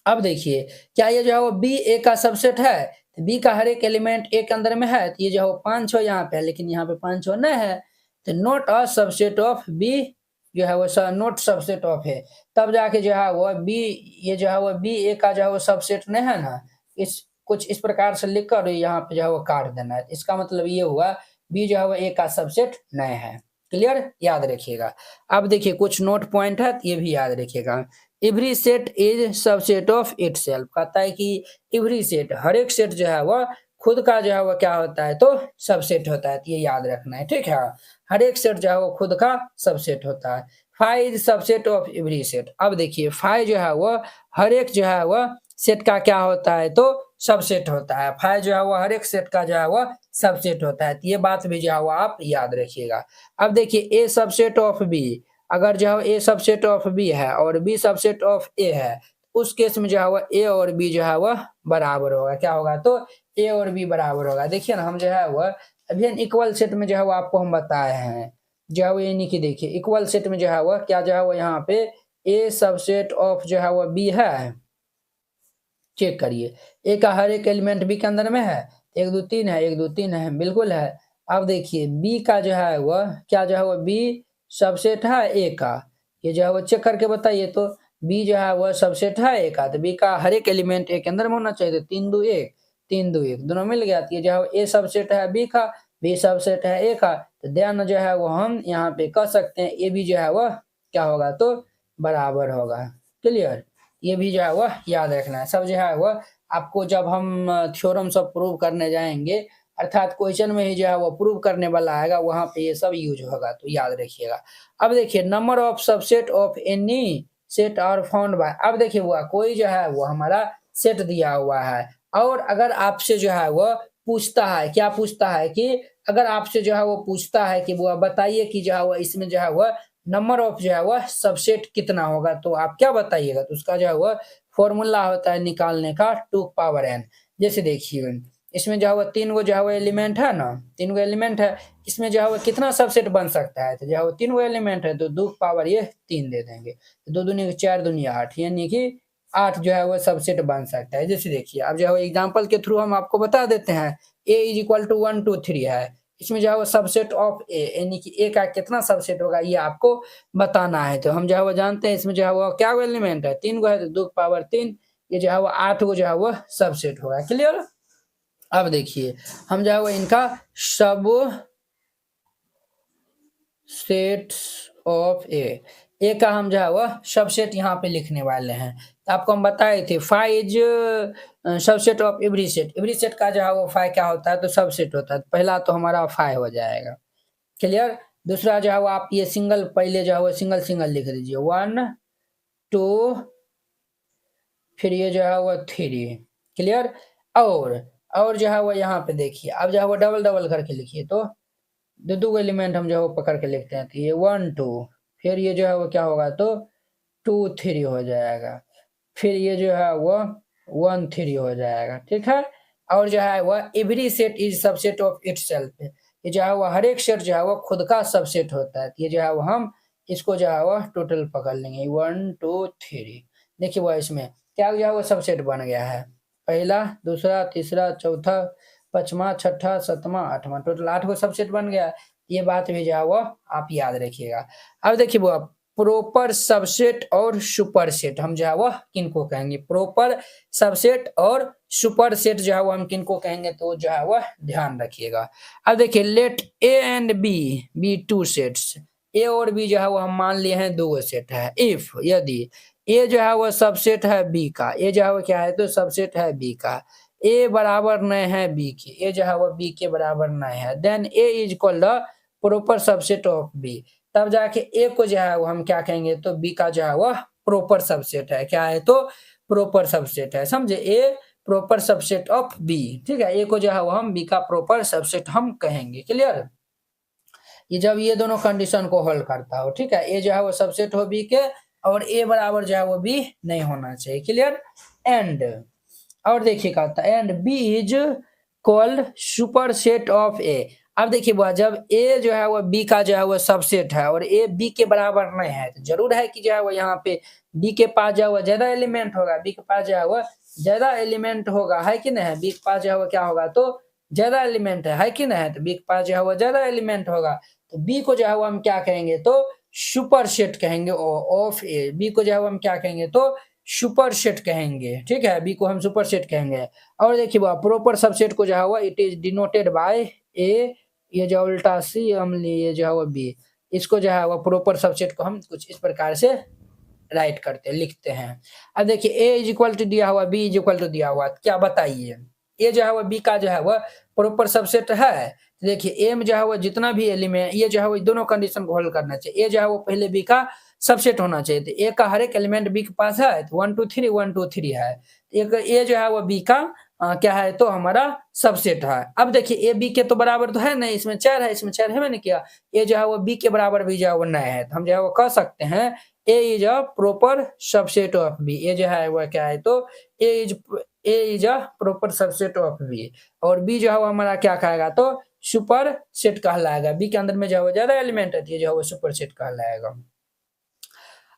अब देखिए क्या ये जो है वो बी ए का सबसेट है? तो बी का हर एक एलिमेंट ए के अंदर में है, तो ये जो है वो 5 6 यहाँ पे है, लेकिन यहाँ पे 5 6 नहीं है, तो not a subset of B जो है वो नॉट सबसेट ऑफ है। तब जाके जो है वो बी, ये जो है वो बी ए का जो है वो सबसेट नहीं है ना, इस कुछ इस प्रकार से लिख कर यहाँ पे जो है वो काट देना है। इसका मतलब ये हुआ बी जो है वो ए का सबसेट नहीं है। क्लियर? याद रखिएगा। अब देखिए कुछ नोट पॉइंट है, ये भी याद रखिएगा। Every set is subset of itself. कहता है कि एवरी सेट, हर एक सेट जो है वह खुद का जो है वह क्या होता है, तो सबसेट होता है। तो ये याद रखना है, ठीक है। हर एक सेट जो है वो खुद का सबसेट होता है। Five is subset of every set. अब देखिए फाइव जो है वह हर एक जो है वह सेट का क्या होता है, तो सबसेट होता है। फाइव जो है वह हर एक सेट का जो है वह सबसेट होता है। तो ये बात भी जो है वो आप याद रखिएगा। अब देखिए ए सबसेट ऑफ बी, अगर जो है ए सबसेट ऑफ बी है और बी सबसेट ऑफ ए है, उस केस में जो है वह ए और बी जो है वह बराबर होगा। क्या होगा, तो ए और बी बराबर होगा। देखिए ना हम जो है वह अभी इक्वल सेट में जो है वो आपको हम बताए हैं, जो है वो यानी कि देखिए इक्वल सेट में जो है वह क्या जो है वो यहाँ पे ए सबसेट ऑफ जो है वह बी है। चेक करिए ए का हर एक एलिमेंट बी के अंदर में है, 1 2 3 है, 1 2 3 है, बिल्कुल है। अब देखिए बी का जो है वह क्या जो है वह बी सबसेट है ए का, ये जो है वो चेक करके बताइए। तो बी जो है वह सबसेट है ए का, तो बी का हर एक एलिमेंट ए के अंदर में होना चाहिए। तो 3 2 1, 3 2 1 दोनों मिल गया। तो ये जो है ए सबसेट है बी का, बी सबसेट है ए का, तो देन जो है वो हम यहाँ पे कह सकते हैं ए भी जो है वह क्या होगा तो बराबर होगा। क्लियर, ये भी जो है वह याद रखना है। सब जो है वह आपको जब हम थ्योरम सब प्रूव करने जाएंगे, अर्थात क्वेश्चन में ही जो है वो प्रूव करने वाला आएगा, वहां पे ये सब यूज होगा, तो याद रखिएगा। अब देखिए number of subset of any set are found by. अब देखिए वो कोई जो है वो हमारा सेट दिया हुआ है, और अगर आपसे जो है वो पूछता है, क्या पूछता है कि अगर आपसे जो है वो पूछता है कि वो बताइए कि जो है वो इसमें जो है वो नंबर ऑफ जो है वह सबसेट कितना होगा, तो आप क्या बताइएगा, तो उसका जो है वह फॉर्मूला होता है निकालने का 2 पावर n। जैसे देखिए इसमें जो है वो 3 गो जो है वो एलिमेंट है ना, 3 गो एलिमेंट है, इसमें जो है वो कितना सबसेट बन सकता है, तो जो है वो 3 गो एलिमेंट है तो 2 पावर ये 3 दे देंगे, तो 2 दूनी 4 दूनी 8, यानी कि 8 जो है वो सबसेट बन सकता है। जैसे देखिए अब जो है एग्जाम्पल के थ्रू हम आपको बता देते हैं, a इज इक्वल टू 1 2 3 है, इसमें जो है वो सबसेट ऑफ ए यानी कि ए का कितना सबसेट होगा ये आपको बताना है। तो हम जो है वो जानते हैं इसमें जो है वो क्या एलिमेंट है, 3 गो है, तो 2 पावर 3, ये जो है वो 8 गो जो है वो सबसेट होगा। क्लियर। अब देखिए हम जो है वो इनका सब सेट्स ऑफ ए का हम जो है वह सबसेट यहाँ पे लिखने वाले हैं। तो आपको हम बताए थे five is subset of every set का जो है वो फाइव क्या होता है तो सबसेट होता है। पहला तो हमारा फाइव हो जाएगा। क्लियर। दूसरा जो है वो आप ये सिंगल पहले जो है वो सिंगल सिंगल लिख दीजिए, 1 2 फिर ये जो है वो 3। क्लियर। और जो है वो यहाँ पे देखिए अब जो है वो डबल डबल करके लिखिए, तो दो एलिमेंट हम जो है वो पकड़ के लिखते हैं, तो ये 1 2 फिर ये जो है वो क्या होगा तो 2 3 हो जाएगा, फिर ये जो है वो 1 3 हो जाएगा। ठीक है। और जो है वह every set is subset of itself, ये जो है वो हर एक सेट जो है वो खुद का सबसेट होता है। ये जो है वो हम इसको जो है वो टोटल पकड़ लेंगे 1 2 3। देखिए वो इसमें क्या जो है वो सबसेट बन गया है, पहला दूसरा तीसरा चौथा पांचवा छठा सातवां आठवां, टोटल 8 गो सबसेट बन गया। ये बात भी जो है वो आप याद रखिएगा। अब देखिए वो प्रॉपर सबसेट और सुपर सेट हम जो है वो किनको कहेंगे, प्रॉपर सबसेट और सुपर सेट जो है वो हम किनको कहेंगे, तो जो है वो ध्यान रखिएगा। अब देखिए let A and B two sets, A और बी जो है वो हम मान लिए हैं दो सेट है। इफ यदि ए जो है वो सबसेट है बी का, ए जो है वो क्या है तो सबसेट है बी का, ए बराबर नहीं है बी के, ए जो है वो बी के बराबर नहीं है, then A is equal the proper subset of B, तब जाके ए को जो है वो हम क्या कहेंगे तो बी का जो है वो प्रॉपर सबसेट है। क्या है तो प्रॉपर सबसेट है, समझे, ए प्रॉपर सबसेट ऑफ बी। ठीक है, ए को जो है वो हम बी का प्रॉपर सबसेट हम कहेंगे। क्लियर। ये जब ये दोनों कंडीशन को होल्ड करता हो, ठीक है, ए जो है वो सबसेट हो बी के और ए बराबर जो है वो बी नहीं होना चाहिए। क्लियर। एंड और देखिए क्या होता है, and B is called superset of A. अब देखिए बुआ जब ए जो है वो बी का जो है वो सबसेट है और ए बी के बराबर नहीं है, तो जरूर है कि जो है वो यहाँ पे बी के पास जो है वो ज्यादा एलिमेंट होगा, बी के पास जो है वो ज्यादा एलिमेंट होगा, है कि नहीं है, बी के पास जो है वो क्या होगा तो ज्यादा एलिमेंट है कि नहीं है, तो बी के पास जो है वो ज्यादा एलिमेंट होगा, तो बी को जो है वो हम क्या कहेंगे तो सुपर सेट कहेंगे ऑफ ए, बी को जो है वो हम क्या कहेंगे तो सुपर सेट कहेंगे। ठीक है, बी को हम सुपर सेट कहेंगे। और देखिए वो प्रॉपर सबसेट को जो है वो इट इज डिनोटेड बाय ए, ये जो उल्टा सी हम लिए जो है वो बी, इसको जो है वो प्रॉपर सबसेट को हम कुछ इस प्रकार से राइट करते लिखते हैं। अब देखिए ए इज इक्वल टू दिया हुआ, बी इज इक्वल टू दिया हुआ, क्या बताइए, ए जो है वो बी का जो है वो प्रॉपर सबसेट है। देखिए ए में जो है वो जितना भी एलिमेंट, ये जो है वो दोनों कंडीशन को होल्ड करना चाहिए, ए जो है वो पहले बी का सबसेट होना चाहिए, तो ए का हर एक एलिमेंट बी के पास है, तो 1 2 3 1 2 3 है, एक ए जो है वो बी का क्या है तो हमारा सबसेट है। अब देखिए ए बी के तो बराबर तो है नहीं, इसमें 4 है, इसमें 4 है मैंने किया, ए जो है वो बी के बराबर भी जो है वो नहीं है, तो हम जो है वो कह सकते हैं A is a proper subset of B, A जो है वो क्या है तो A is a proper subset of B, और बी जो है वो हमारा क्या कहेगा तो सुपर सेट कहलाएगा, बी के अंदर में जो है वो ज्यादा एलिमेंट है, ये जो है वो सुपर सेट कहलाएगा।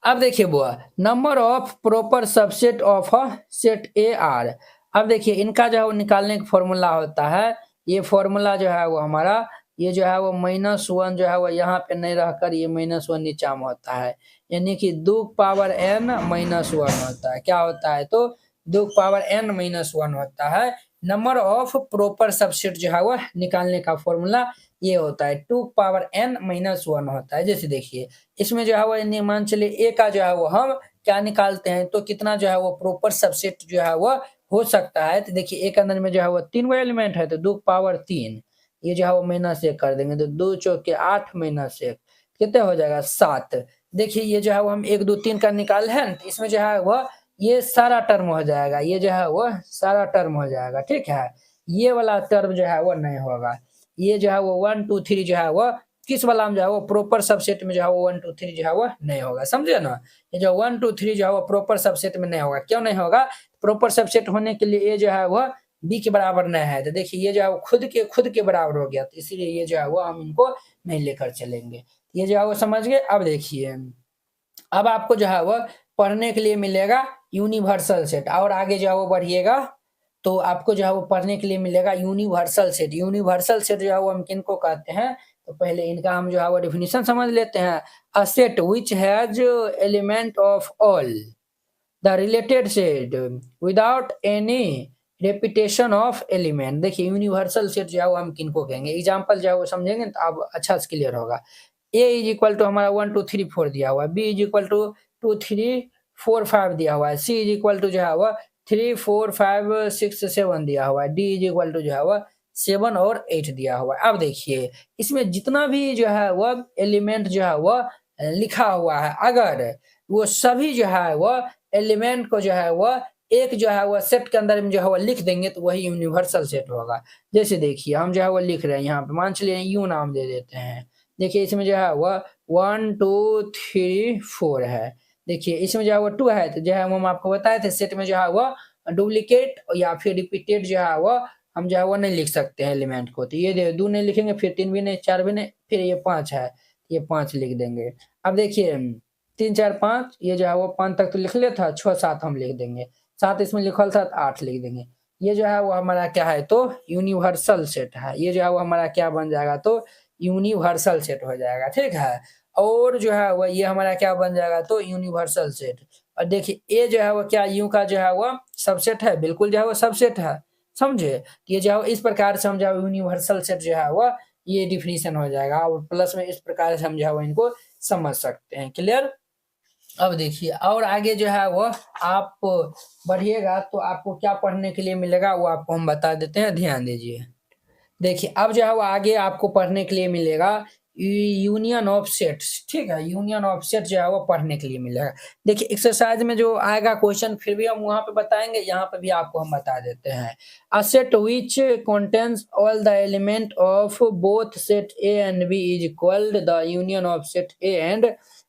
अब देखिए बुआ number of proper subset of set A R. अब देखिए इनका जो है वो निकालने का फॉर्मूला होता है, ये फॉर्मूला जो है वो हमारा ये जो है वो -1 जो है वो यहाँ पे नहीं रहकर ये -1 नीचा में होता है, यानी कि 2 पावर n -1 होता है। क्या होता है तो 2 पावर n -1 होता है, नंबर ऑफ प्रॉपर सबसेट जो है वह निकालने का फॉर्मूला ये होता है 2 पावर n माइनस 1 होता है। जैसे देखिए इसमें जो है वह मान चलिए a का जो है वो हम क्या निकालते हैं तो कितना जो है वो प्रॉपर सबसेट जो है वह हो सकता है। तो देखिए a के अंदर में जो है वो 3 गो एलिमेंट है तो 2 पावर 3 ये जो है वो माइनस 1 कर देंगे तो 2 चौके 8 माइनस 1 कितने हो जाएगा 7। देखिए ये जो है वो हम 1 2 3 का निकाल है तो इसमें जो है वह ये सारा टर्म हो जाएगा, ये जो है वो सारा टर्म हो जाएगा, ठीक है। ये वाला टर्म जो है वो नहीं होगा। ये जो है वो 1 2 3 जो है वो किस वाला में जो है वो प्रॉपर सबसेट में जो है वो 1 2 3 जो है वो नहीं होगा, समझे ना। ये जो 1 2 3 जो है वो प्रॉपर सबसेट में नहीं होगा। क्यों नहीं होगा? प्रॉपर सबसेट होने के लिए ये जो है वो बी के बराबर नहीं है। तो देखिए ये जो है वो खुद के बराबर हो गया, तो इसीलिए ये जो है वो हम इनको नहीं लेकर चलेंगे। ये जो है वो समझ गए। अब देखिए अब आपको जो है वो पढ़ने के लिए मिलेगा यूनिवर्सल सेट, और आगे जो है वो बढ़िएगा तो आपको जो है वो पढ़ने के लिए मिलेगा यूनिवर्सल सेट। यूनिवर्सल सेट जो है वो हम किनको कहते हैं तो पहले इनका हम जो है वो डेफिनेशन समझ लेते हैं। A set which has element of all the related set without any repetition of element. देखिए यूनिवर्सल सेट जो है वो हम किनको कहेंगे, एग्जांपल जो है वो समझेंगे तो आप अच्छा से क्लियर होगा। ए इज इक्वल टू हमारा 1 2 3 4 दिया हुआ है, बी इज इक्वल टू 2 3 4 5 दिया हुआ है, सी इज इक्वल टू जो है वह 3 4 5 6 7 दिया हुआ है, डी इज इक्वल टू जो है वह 7 और 8 दिया हुआ है। अब देखिए इसमें जितना भी जो है वह एलिमेंट जो है वह लिखा हुआ है, अगर वो सभी जो है वह एलिमेंट को जो है वह एक जो है वह सेट के अंदर में जो है वह लिख देंगे तो वही यूनिवर्सल सेट होगा। जैसे देखिए हम जो है वो लिख रहे हैं यहाँ पे, मान चलिए यू नाम दे देते हैं। देखिए इसमें जो है वह 1 2 3 4 है। देखिए इसमें जो है वो 2 है तो जो है हम आपको बताए थे सेट में जो है वह डुप्लीकेट या फिर रिपीटेड जो है वह हम जो है वो नहीं लिख सकते हैं एलिमेंट को। तो ये 2 नहीं लिखेंगे, फिर 3 भी नहीं, 4 भी नहीं, फिर ये 5 है, ये 5 लिख देंगे। अब देखिए 3 4 5 ये जो है वो 5 तक तो लिख लेता था, 6 7 हम लिख देंगे, 7 इसमें लिखल था 8 लिख देंगे। ये जो है वो हमारा क्या है तो यूनिवर्सल सेट है। ये जो है वो हमारा क्या बन जाएगा तो यूनिवर्सल सेट हो जाएगा, ठीक है। और जो है वो ये हमारा क्या बन जाएगा तो यूनिवर्सल सेट। और देखिए ए जो है वो क्या यू का जो है वो सबसेट है, बिल्कुल जो है वो सबसेट है, समझे। ये जो है इस प्रकार से हम जो है यूनिवर्सल सेट जो है वो ये डिफिनीशन हो जाएगा, और प्लस में इस प्रकार से हम जो है वो इनको समझ सकते हैं। क्लियर? अब देखिए और आगे जो है वो आप बढ़िएगा तो आपको क्या पढ़ने के लिए मिलेगा वो आपको हम बता देते हैं, ध्यान दीजिए। देखिए अब जो है वो आगे आपको पढ़ने के लिए मिलेगा यूनियन ऑफ सेट्स, ठीक है। यूनियन ऑफ सेट जो है वो पढ़ने के लिए मिलेगा। देखिए एक्सरसाइज में जो आएगा क्वेश्चन फिर भी हम वहां पे बताएंगे, यहाँ पे भी आपको हम बता देते हैं। A set which contains all the element of both set A and B is called the union of set A and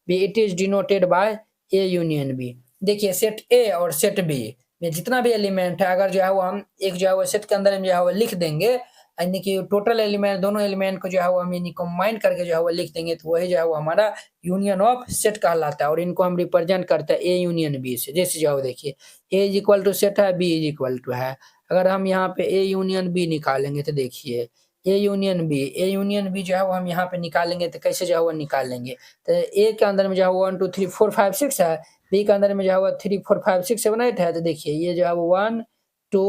B, it is denoted by A union B. देखिए सेट ए और set B में जितना भी element है अगर जो है वो हम एक जो है वो सेट के अंदर में जो है वो लिख देंगे, यानी कि टोटल एलिमेंट दोनों एलिमेंट को जो है वो हम यानी कंबाइन करके जो है वो लिख देंगे तो वही जो है वो हमारा यूनियन ऑफ सेट कहलाता है। और इनको हम रिप्रेजेंट करते हैं ए यूनियन बी से। जैसे जो देखिए ए इज इक्वल टू सेट है, बी इज इक्वल टू है, अगर हम यहाँ पे ए यूनियन बी निकालेंगे तो देखिए ए यूनियन बी जो है वो हम यहाँ पे निकालेंगे तो कैसे जो है वो निकालेंगे तो ए के अंदर में जो है 1 2 3 4 5 6 है, बी के अंदर में जो है वो 3 4 5 6 7 8 है। तो देखिए ये जो है वो 1 2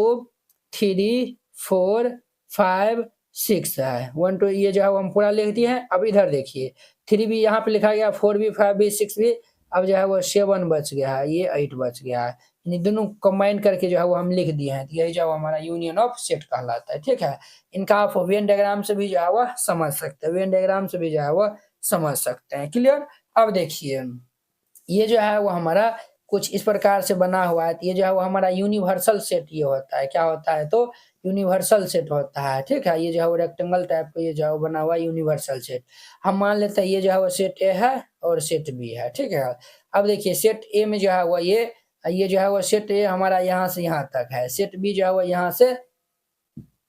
3 4 5 6 है, 1 2 ये जो है वो हम पूरा लिख दिए हैं। अब इधर देखिए 3 भी यहाँ पे लिखा गया, 4 भी 5 भी 6 भी, अब जो है वो 7 बच गया है, ये 8 बच गया है, यानी दोनों कंबाइन करके जो है वो हम लिख दिए हैं। तो यही जो है हमारा यूनियन ऑफ सेट कहलाता है, ठीक है। इनका आप वेन डायग्राम से भी जो है वो समझ सकते हैं, वेन डायग्राम से भी जो है वो समझ सकते हैं। क्लियर? अब देखिए ये जो है वो हमारा कुछ इस प्रकार से बना हुआ है। ये जो है वो हमारा यूनिवर्सल सेट ये होता है, क्या होता है तो यूनिवर्सल सेट होता है, ठीक है। ये जो है वो रेक्टेंगल टाइप का ये जो है वो बना हुआ है यूनिवर्सल सेट। हम मान लेते हैं ये जो है वो सेट ए है और सेट बी है, ठीक है। अब देखिए सेट ए में जो है वो ये जो है वो सेट ए हमारा यहाँ से यहाँ तक है, सेट बी जो है वो यहाँ से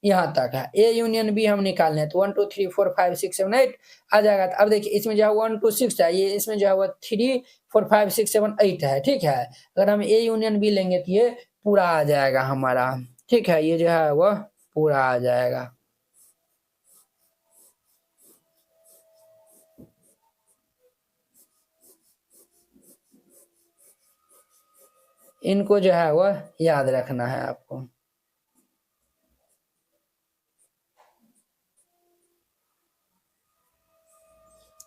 यहाँ तक है। ए यूनियन बी हम निकालने तो 1 2 3 4 5 6 7 8 आ जाएगा। तो अब देखिए इसमें जो है 1 2 6 है, ये इसमें जो है वो 3 4 5 6 7 8 है, ठीक है। अगर हम ए यूनियन बी लेंगे तो ये पूरा आ जाएगा हमारा, ठीक है। ये जो है वह पूरा आ जाएगा। इनको जो है वह याद रखना है आपको।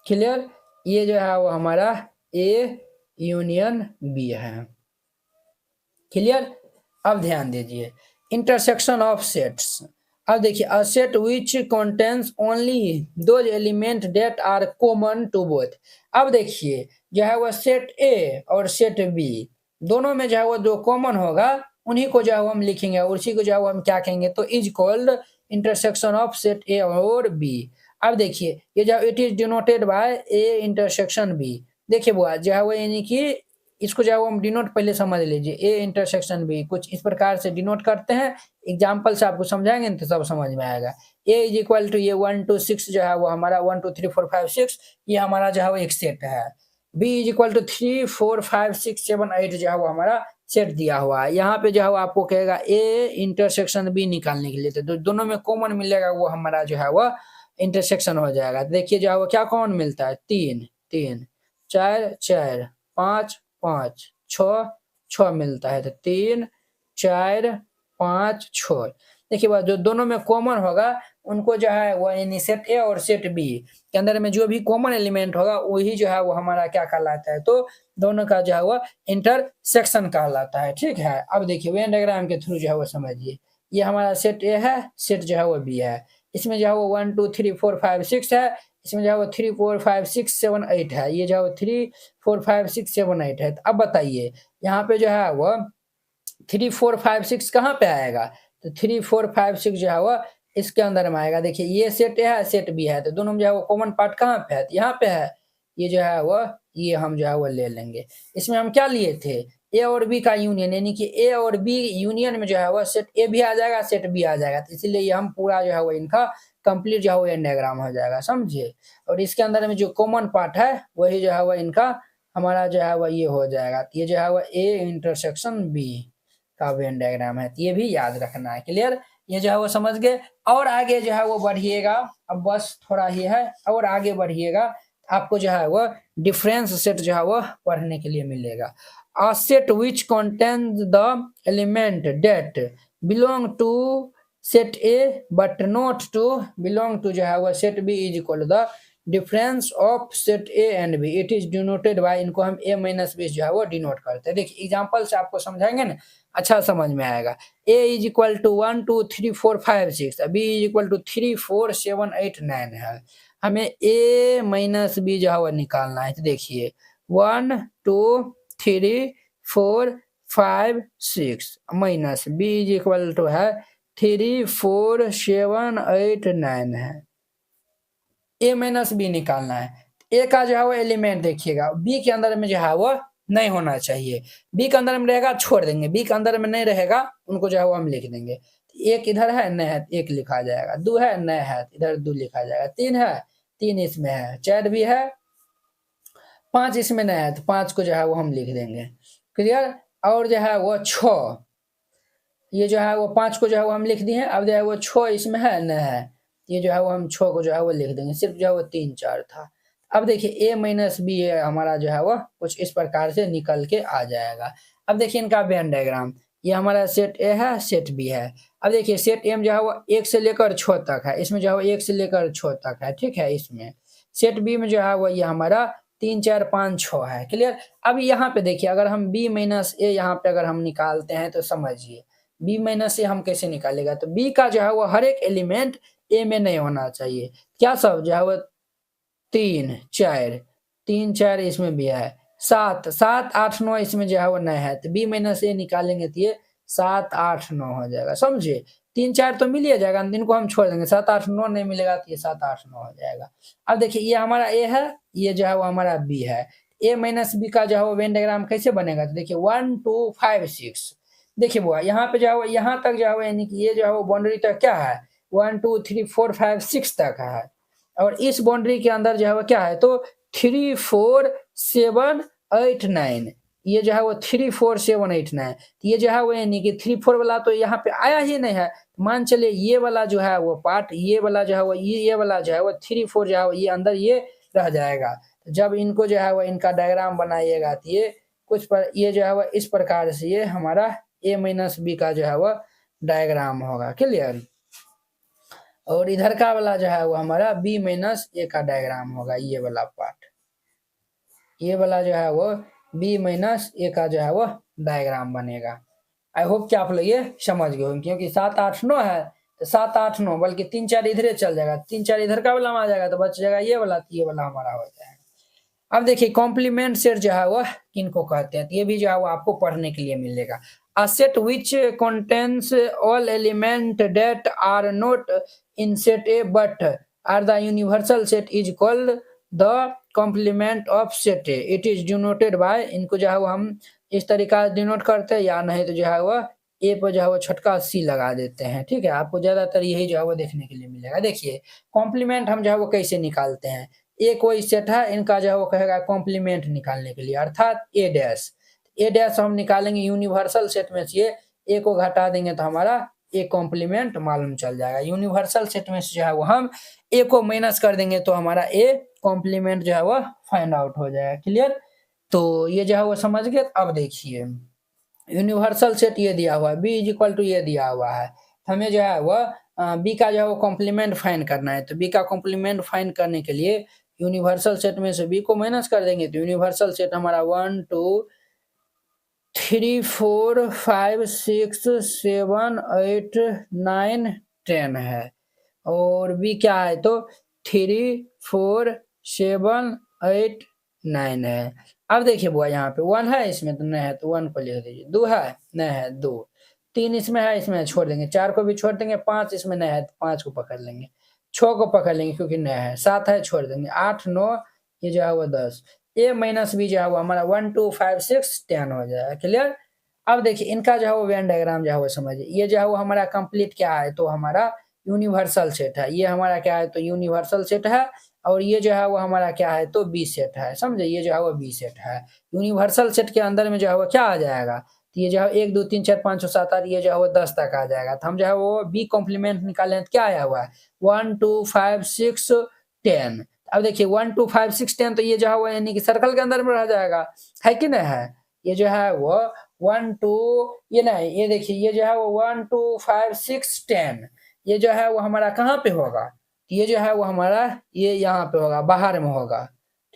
क्लियर। ये जो है वो हमारा ए यूनियन बी है। क्लियर। अब ध्यान दीजिए इंटरसेक्शन ऑफ सेट्स। अब देखिए a set which contains only those element that are common to both. अब देखिए जो है वो सेट ए और सेट बी दोनों में जो है वो जो कॉमन होगा उन्हीं को जो है वो हम लिखेंगे और उसी को जो है वो हम क्या कहेंगे तो is called intersection of set A और बी। अब देखिए ये जो it is denoted by A intersection B. देखिए बुआ जो है वो यानी कि इसको जो है वो हम डिनोट पहले समझ लीजिए ए इंटरसेक्शन बी कुछ इस प्रकार से डिनोट करते हैं। एग्जाम्पल से आपको समझाएंगे ना तो सब समझ में आएगा। ए इज इक्वल टू ये 1 2 6 जो है वो हमारा 1 2 3 4 5 6 ये हमारा जो है वो एक सेट है। बी इज इक्वल टू 3 4 5 6 7 8 जो है वो हमारा सेट दिया हुआ है। यहाँ पे जो है वो आपको कहेगा ए इंटरसेक्शन बी निकालने के लिए तो दोनों में कॉमन मिलेगा वो हमारा जो है वो इंटरसेक्शन हो जाएगा। देखिए जो है वो क्या कॉमन मिलता है 3 3 4 4 5 5 6 मिलता है तो 3 4 5 6। देखिए बात जो दोनों में कॉमन होगा उनको जो है वो यानी सेट ए और सेट बी के अंदर में जो भी कॉमन एलिमेंट होगा वही जो है वो हमारा क्या कहलाता है तो दोनों का जो है वो इंटरसेक्शन कहलाता है। ठीक है। अब देखिए वेन डायग्राम के थ्रू जो है वो समझिए ये हमारा सेट ए है सेट जो है वो बी है। इसमें जो है वो 1 2 3 4 5 6 है। इसमें जो है वो 3 4 5 6 7 8 है। ये जो है वो 3 4 5 6 7 8 है। तो अब बताइए यहाँ पे जो है वो 3 4 5 6 कहाँ पे आएगा तो 3 4 5 6 जो है वो इसके अंदर में आएगा। देखिए ये सेट है सेट बी है तो दोनों में जो है वो कॉमन पार्ट कहाँ पे है तो यहाँ पे है। ये जो है वो ये हम जो है वो ले लेंगे। इसमें हम क्या लिए थे ए और बी का यूनियन यानी कि ए और बी यूनियन में जो है वो सेट ए भी आ जाएगा सेट बी आ जाएगा तो इसीलिए हम पूरा जो है वो इनका कंप्लीट जो है वो डायग्राम हो जाएगा समझिए। और इसके अंदर में जो कॉमन पार्ट है वही जो है वो इनका हमारा जो है वो ये हो जाएगा। तो ये जो है वो ए इंटरसेक्शन बी का वेन डायग्राम है। तो ये भी याद रखना है। क्लियर। ये जो है वो समझ गए। और आगे जो है वो बढ़िएगा अब बस थोड़ा ही है और आगे बढ़िएगा आपको जो है वो डिफरेंस सेट जो है वो पढ़ने के लिए मिलेगा। A set which contains the element that belong to set A but not to belong to जो है वो set B is equal the difference of set A and B it is denoted by इनको हम ए minus B जो है वो denote करते हैं। देखिए एग्जांपल से आपको समझाएंगे ना अच्छा समझ में आएगा। A is equal to 1 2 3 4 5 6 B is equal to 3 4 7 8 9 है। हमें ए माइनस बी जो है वो निकालना है। तो देखिए 1 2 3 4 5 6 minus B is equal to है 3 4 7 8 9 है। ए माइनस बी निकालना है। ए का जो है वो एलिमेंट देखिएगा बी के अंदर में जो है वो नहीं होना चाहिए। बी के अंदर में रहेगा छोड़ देंगे बी के अंदर में नहीं रहेगा उनको जो है वो हम लिख देंगे। एक इधर है न है एक लिखा जाएगा 2 है न है इधर 2 लिखा जाएगा 3 है 3 इसमें है 4 भी है 5 इसमें न है तो 5 को जो है वो हम लिख देंगे। क्लियर। और जो है वो 6 ये जो है वो 5 को जो है वो हम लिख दिए हैं। अब जो है वो 6 इसमें है न है ये जो है वो हम 6 को जो है वो लिख देंगे सिर्फ जो है वो 3 4 था। अब देखिए ए माइनस बी हमारा जो है वो कुछ इस प्रकार से निकल के आ जाएगा। अब देखिए इनका वेन डायग्राम ये हमारा सेट ए है सेट बी है। अब देखिए सेट एम जो है वो 1 से लेकर 6 तक है इसमें जो है वो 1 से लेकर 6 तक है। ठीक है। इसमें सेट बी में जो है वो ये हमारा 3 4 5 6 है। क्लियर। अब यहाँ पे देखिए अगर हम बी माइनस ए यहाँ पे अगर हम निकालते हैं तो समझिए बी माइनस ए हम कैसे निकालेगा तो बी का जो है वो हर एक एलिमेंट ए में नहीं होना चाहिए। क्या सब जो है वो 3 4 3 4 इसमें भी है 7 7 8 9 इसमें जो है वो नहीं है तो बी माइनस ए निकालेंगे तो ये 7 8 9 हो जाएगा समझे। 3 4 तो मिल ही जाएगा इनको हम छोड़ देंगे 7 8 9 नहीं मिलेगा तो ये 7 8 9 हो जाएगा। अब देखिए ये हमारा ए है ये जो है वो हमारा बी है। ए माइनस बी का जो है वो वेन डायग्राम कैसे बनेगा तो देखिए 1 2 5 6 देखिए बुआ यहाँ पे जो है वो यहाँ तक जो है वो यानी कि ये जो है वो बाउंड्री तक क्या है 1 2 3 4 5 6 तक है। और इस बाउंड्री के अंदर जो है वो क्या है तो 3 4 7 8 9 ये जो है वो 3 4 7 8 9 ये जो है वो यानी कि 3 4 वाला तो यहाँ पे आया ही नहीं है। मान चलिए ये वाला जो है वो पार्ट ये वाला जो है वो ये वाला जो है वो 3 4 जो है वो ये अंदर ये रह जाएगा। जब इनको जो है वो इनका डायग्राम बनाइएगा तो ये कुछ पर ये जो है वो इस प्रकार से ये हमारा ए माइनस बी का जो है वो डायग्राम होगा। क्लियर। और इधर का वाला जो है वो हमारा बी माइनस ए का डायग्राम होगा, ये वाला पार्ट, ये वाला जो है वो बी माइनस ए का जो है वो डायग्राम बनेगा। आई होप कि आप लोग ये समझ गए होंगे, क्योंकि 7 8 9 है तो 7 8 9 बल्कि 3 4 इधरे चल जाएगा, 3 4 इधर का वाला में आ जाएगा तो बच जाएगा ये वाला, तो ये वाला हमारा हो जाएगा। अब देखिए कॉम्प्लीमेंट सेट जो है वह किनको कहते हैं, तो ये भी जो है वो आपको पढ़ने के लिए मिलेगा। A set which contains all element that are not in set A but are the universal set is called the complement of set A. It is denoted by, इनको जो है वो हम इस तरीका से डिनोट करते हैं, या नहीं तो जो है वह ए पर जो है वो छोटका सी लगा देते हैं। ठीक है, आपको ज्यादातर यही जो है वो देखने के लिए मिलेगा। देखिए कॉम्प्लीमेंट हम जो है वो कैसे निकालते हैं, ए कोई सेट है, इनका जो है वो कहेगा कॉम्प्लीमेंट निकालने के लिए, अर्थात ए डैश, ए डैश हम निकालेंगे यूनिवर्सल सेट में से ए को घटा देंगे तो हमारा ए कॉम्प्लीमेंट मालूम चल जाएगा। यूनिवर्सल सेट में से जो है वो हम ए को माइनस कर देंगे तो हमारा ए कॉम्प्लीमेंट जो है वो फाइंड आउट हो जाएगा। क्लियर, तो ये जो है वो समझ गए। अब देखिए यूनिवर्सल सेट ये दिया हुआ है, बी इज इक्वल टू ये दिया हुआ है, हमें जो है वह बी का जो है वो कॉम्प्लीमेंट फाइंड करना है। तो बी का कॉम्प्लीमेंट फाइंड करने के लिए यूनिवर्सल सेट में से बी को माइनस कर देंगे तो यूनिवर्सल सेट हमारा 1 2 3 4 5 6 7 8 9 10 है, और बी क्या है तो 3 4 7 8 9 है। अब देखिए बुआ यहाँ पे 1 है, इसमें तो नहीं है तो 1 को लिख दीजिए, 2 है नहीं है 2, 3 इसमें है, इसमें छोड़ देंगे, 4 को भी छोड़ देंगे, 5 इसमें नहीं है तो 5 को पकड़ लेंगे, 6 को पकड़ लेंगे क्योंकि नहीं है, 7 है छोड़ देंगे, 8 9 ये जो है वो 10, ए माइनस बी जो है वो हमारा 1 2 5 6 10 हो जाएगा। क्लियर, अब देखिए इनका जो है वो वेन डायग्राम जो है वो समझिए, ये जो है वो हमारा कंप्लीट क्या है तो हमारा यूनिवर्सल सेट है, ये हमारा क्या है तो यूनिवर्सल सेट है, और ये जो है वो हमारा क्या है तो बी सेट है, समझे, ये जो है वो बी सेट है। यूनिवर्सल सेट के अंदर में जो है वो क्या आ जाएगा तो ये जो है 1 2 3 4 5 6 7 8 ये जो है वो 10 तक आ जाएगा। तो हम जो है वो बी कॉम्प्लीमेंट निकालें तो क्या आया हुआ है 1 2 5 6 10। अब देखिए 1 2 5 6 10 तो ये जो है वो यानी कि सर्कल के अंदर में रह जाएगा, है कि नहीं है। ये जो है वो 1 2 ये नहीं, ये देखिए ये जो है वो 1 2 5 6 10 ये जो है वो हमारा कहाँ पे होगा, ये जो है वो हमारा ये यहाँ पे होगा, बाहर में होगा।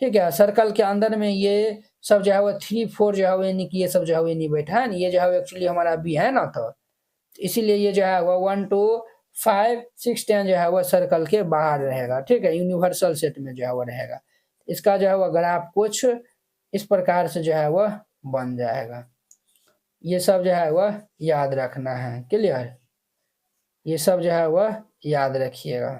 ठीक है, सर्कल के अंदर में ये सब जो है वो 3 4 जो है वो यानी कि ये सब जो है वो नहीं बैठा है, ये जो है वो एक्चुअली हमारा बी है ना, तो इसीलिए ये जो है वो 1 2 5 6 10 जो है वो सर्कल के बाहर रहेगा। ठीक है, यूनिवर्सल सेट में जो है वो रहेगा। इसका जो है वो ग्राफ कुछ इस प्रकार से जो है वो बन जाएगा। ये सब जो है वह याद रखना है। क्लियर, ये सब जो है वह याद रखिएगा।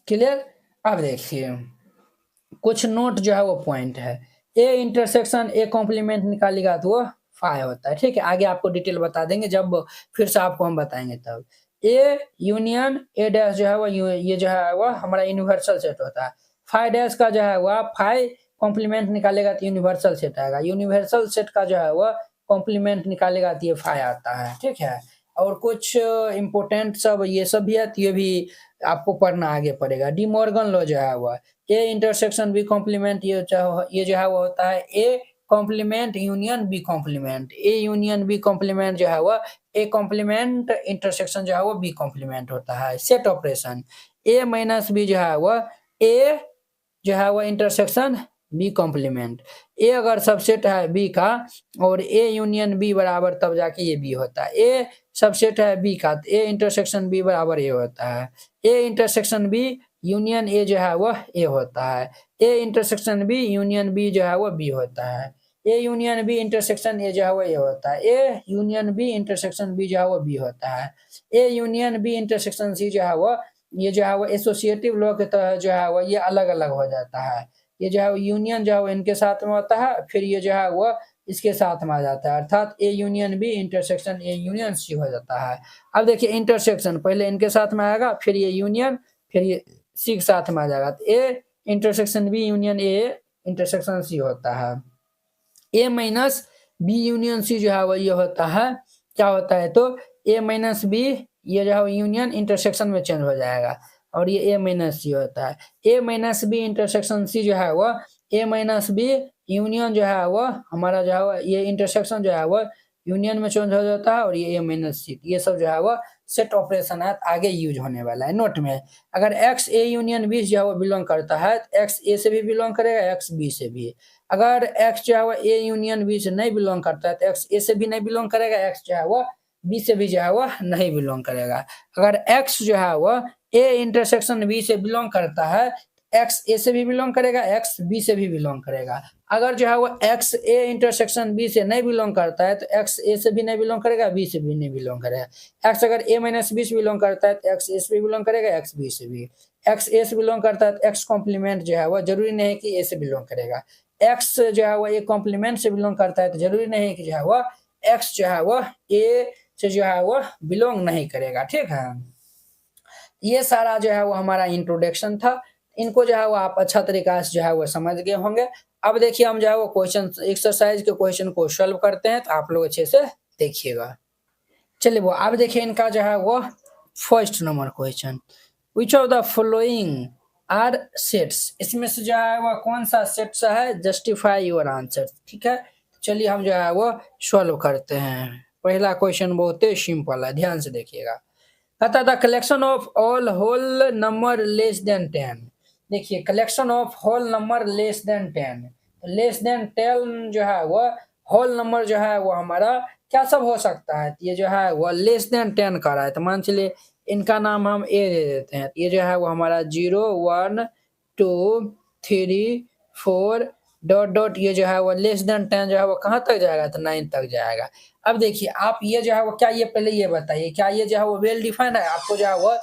क्लियर, अब देखिए कुछ नोट जो है वो पॉइंट है, ए इंटरसेक्शन ए कॉम्प्लीमेंट निकालेगा तो वो फाइव होता है। ठीक है, आगे आपको डिटेल बता देंगे जब फिर से आपको हम बताएंगे तब। ए यूनियन ए डैश जो है वो ये जो है वो हमारा यूनिवर्सल सेट होता है। फाइव डैश का जो है वह फाइव कॉम्प्लीमेंट निकालेगा तो यूनिवर्सल सेट आएगा, यूनिवर्सल सेट का जो है वह कॉम्प्लीमेंट निकालेगा तो ये फाइव आता है। ठीक है, और कुछ इम्पोर्टेंट सब ये सब भी है तो ये भी आपको पढ़ना आगे पड़ेगा। डी मॉर्गन लॉ जो है वह ए इंटरसेक्शन बी कॉम्प्लीमेंट ये जो है वो होता है A complement union B complement, A union B complement जो है वह ए कॉम्प्लीमेंट इंटरसेक्शन जो है वो बी कॉम्प्लीमेंट होता है। सेट ऑपरेशन ए माइनस बी जो है वह ए जो है वह इंटरसेक्शन बी कॉम्प्लीमेंट, ए अगर सबसेट है बी का और ए यूनियन बी बराबर तब जाके ये बी होता है। ए सबसेट है बी का तो ए इंटरसेक्शन बी बराबर ए होता है, A intersection B union A जो है वह ए होता है, A intersection B union B जो है वह बी होता है, A union B intersection A जो है वह ए होता है, A union B intersection B जो है वह बी होता है, A union B intersection C जो है वह ये जो है वो एसोसिएटिव लॉ के तहत जो है वो ये अलग अलग हो जाता है। ये जो है वो यूनियन जो है वो इनके साथ में होता है, फिर ये जो है वो इसके साथ में आ जाता है, अर्थात A union B intersection A union C हो जाता है। अब देखिए इंटरसेक्शन पहले इनके साथ में आएगा, फिर ये यूनियन, फिर ये सी के साथ में आ जाएगा, तो A intersection B union A intersection C होता है। A minus B union C जो है वो ये होता है, क्या होता है तो ए माइनस बी ये जो है यूनियन इंटरसेक्शन में चेंज हो जाएगा और ये ए माइनस सी होता है। A minus B intersection C जो है वो ए माइनस बी यूनियन जो है वो हमारा जो है ये इंटरसेक्शन जो है वो यूनियन में चेंज हो जाता है और ये ए माइनस सी ये सब जो है वो सेट ऑपरेशन है आगे यूज होने वाला है। नोट में अगर एक्स ए यूनियन बी जो है वो बिलोंग करता है तो एक्स ए से भी बिलोंग करेगा एक्स बी से भी। अगर एक्स जो है वो ए यूनियन बी से नहीं बिलोंग करता है तो एक्स ए से भी नहीं बिलोंग करेगा एक्स जो है वो बी से भी जो है वो नहीं बिलोंग करेगा। अगर एक्स जो है वो ए इंटरसेक्शन बी से बिलोंग करता है एक्स ए से भी बिलोंग करेगा एक्स बी से भी बिलोंग करेगा। अगर जो है वो एक्स ए इंटरसेक्शन बी से नहीं बिलोंग करता है तो एक्स ए से भी नहीं बिलोंग करेगा बी से भी नहीं बिलोंग करेगा। एक्स अगर ए माइनस बी से बिलोंग करता है तो एक्स ए से भी बिलोंग करेगा एक्स बी से भी। एक्स ए से बिलोंग करता है तो एक्स कॉम्प्लीमेंट जो है वो जरूरी नहीं है कि ए से बिलोंग करेगा। एक्स जो है वो ए कॉम्प्लीमेंट से बिलोंग करता है तो जरूरी नहीं है कि जो है वो एक्स जो है वो ए से जो है वो बिलोंग नहीं करेगा। ठीक है, ये सारा जो है वो हमारा इंट्रोडक्शन था। इनको जो है वो आप अच्छा तरीका से जो है वो समझ गए होंगे। अब देखिए हम जो है वो क्वेश्चन एक्सरसाइज के क्वेश्चन को सॉल्व करते हैं तो आप लोग अच्छे से देखिएगा। चलिए वो अब देखिए इनका जो है वो first number question, which of the following are sets, इसमें से जो है वो कौन सा सेट्स है, जस्टिफाई योर आंसर। ठीक है, चलिए हम जो है वो सॉल्व करते हैं। पहला क्वेश्चन बहुत ही सिंपल है, ध्यान से देखिएगा। कहता था collection of all whole number less than 10। देखिए collection of whole number less than 10, less than 10 जो है वो होल नंबर जो है वो हमारा क्या सब हो सकता है, ये जो है वो लेस देन 10 का रहा है तो मान चलिए इनका नाम हम ए दे देते हैं। ये जो है वो हमारा 0 1 2 3 4 डॉट डॉट ये जो है वो लेस देन 10 जो है वो कहाँ तक जाएगा तो 9 तक जाएगा। अब देखिए आप ये जो है वो क्या ये पहले ये बताइए क्या ये जो है वो वेल डिफाइंड है। आपको जो है वो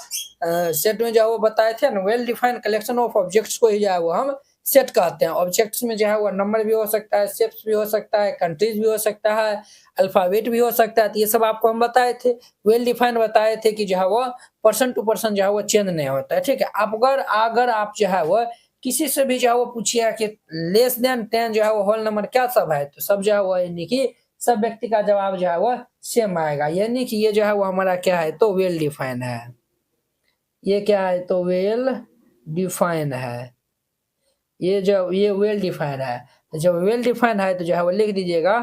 सेट में जो है वो बताए थे ना, well defined collection of objects को ही जो है वो हम सेट कहते हैं। ऑब्जेक्ट्स में जो है वो नंबर भी हो सकता है, शेप्स भी हो सकता है, कंट्रीज भी हो सकता है, अल्फाबेट भी हो सकता है। तो ये सब आपको हम बताए थे, वेल डिफाइंड बताए थे कि जो है वो पर्सन टू पर्सन जो है वो चेंज नहीं होता है। ठीक है, अगर अगर आप जो है वो किसी से भी जो है वो पूछिए कि लेस देन 10 जो है वो होल नंबर क्या सब है तो सब जो है वो यानी कि सब व्यक्ति का जवाब जो है वो सेम आएगा, यानी कि ये जो है वो हमारा क्या है तो वेल डिफाइन है। ये क्या है तो वेल डिफाइन है, ये जो ये वेल डिफाइन है। तो जब वेल डिफाइन है तो जो है वो लिख दीजिएगा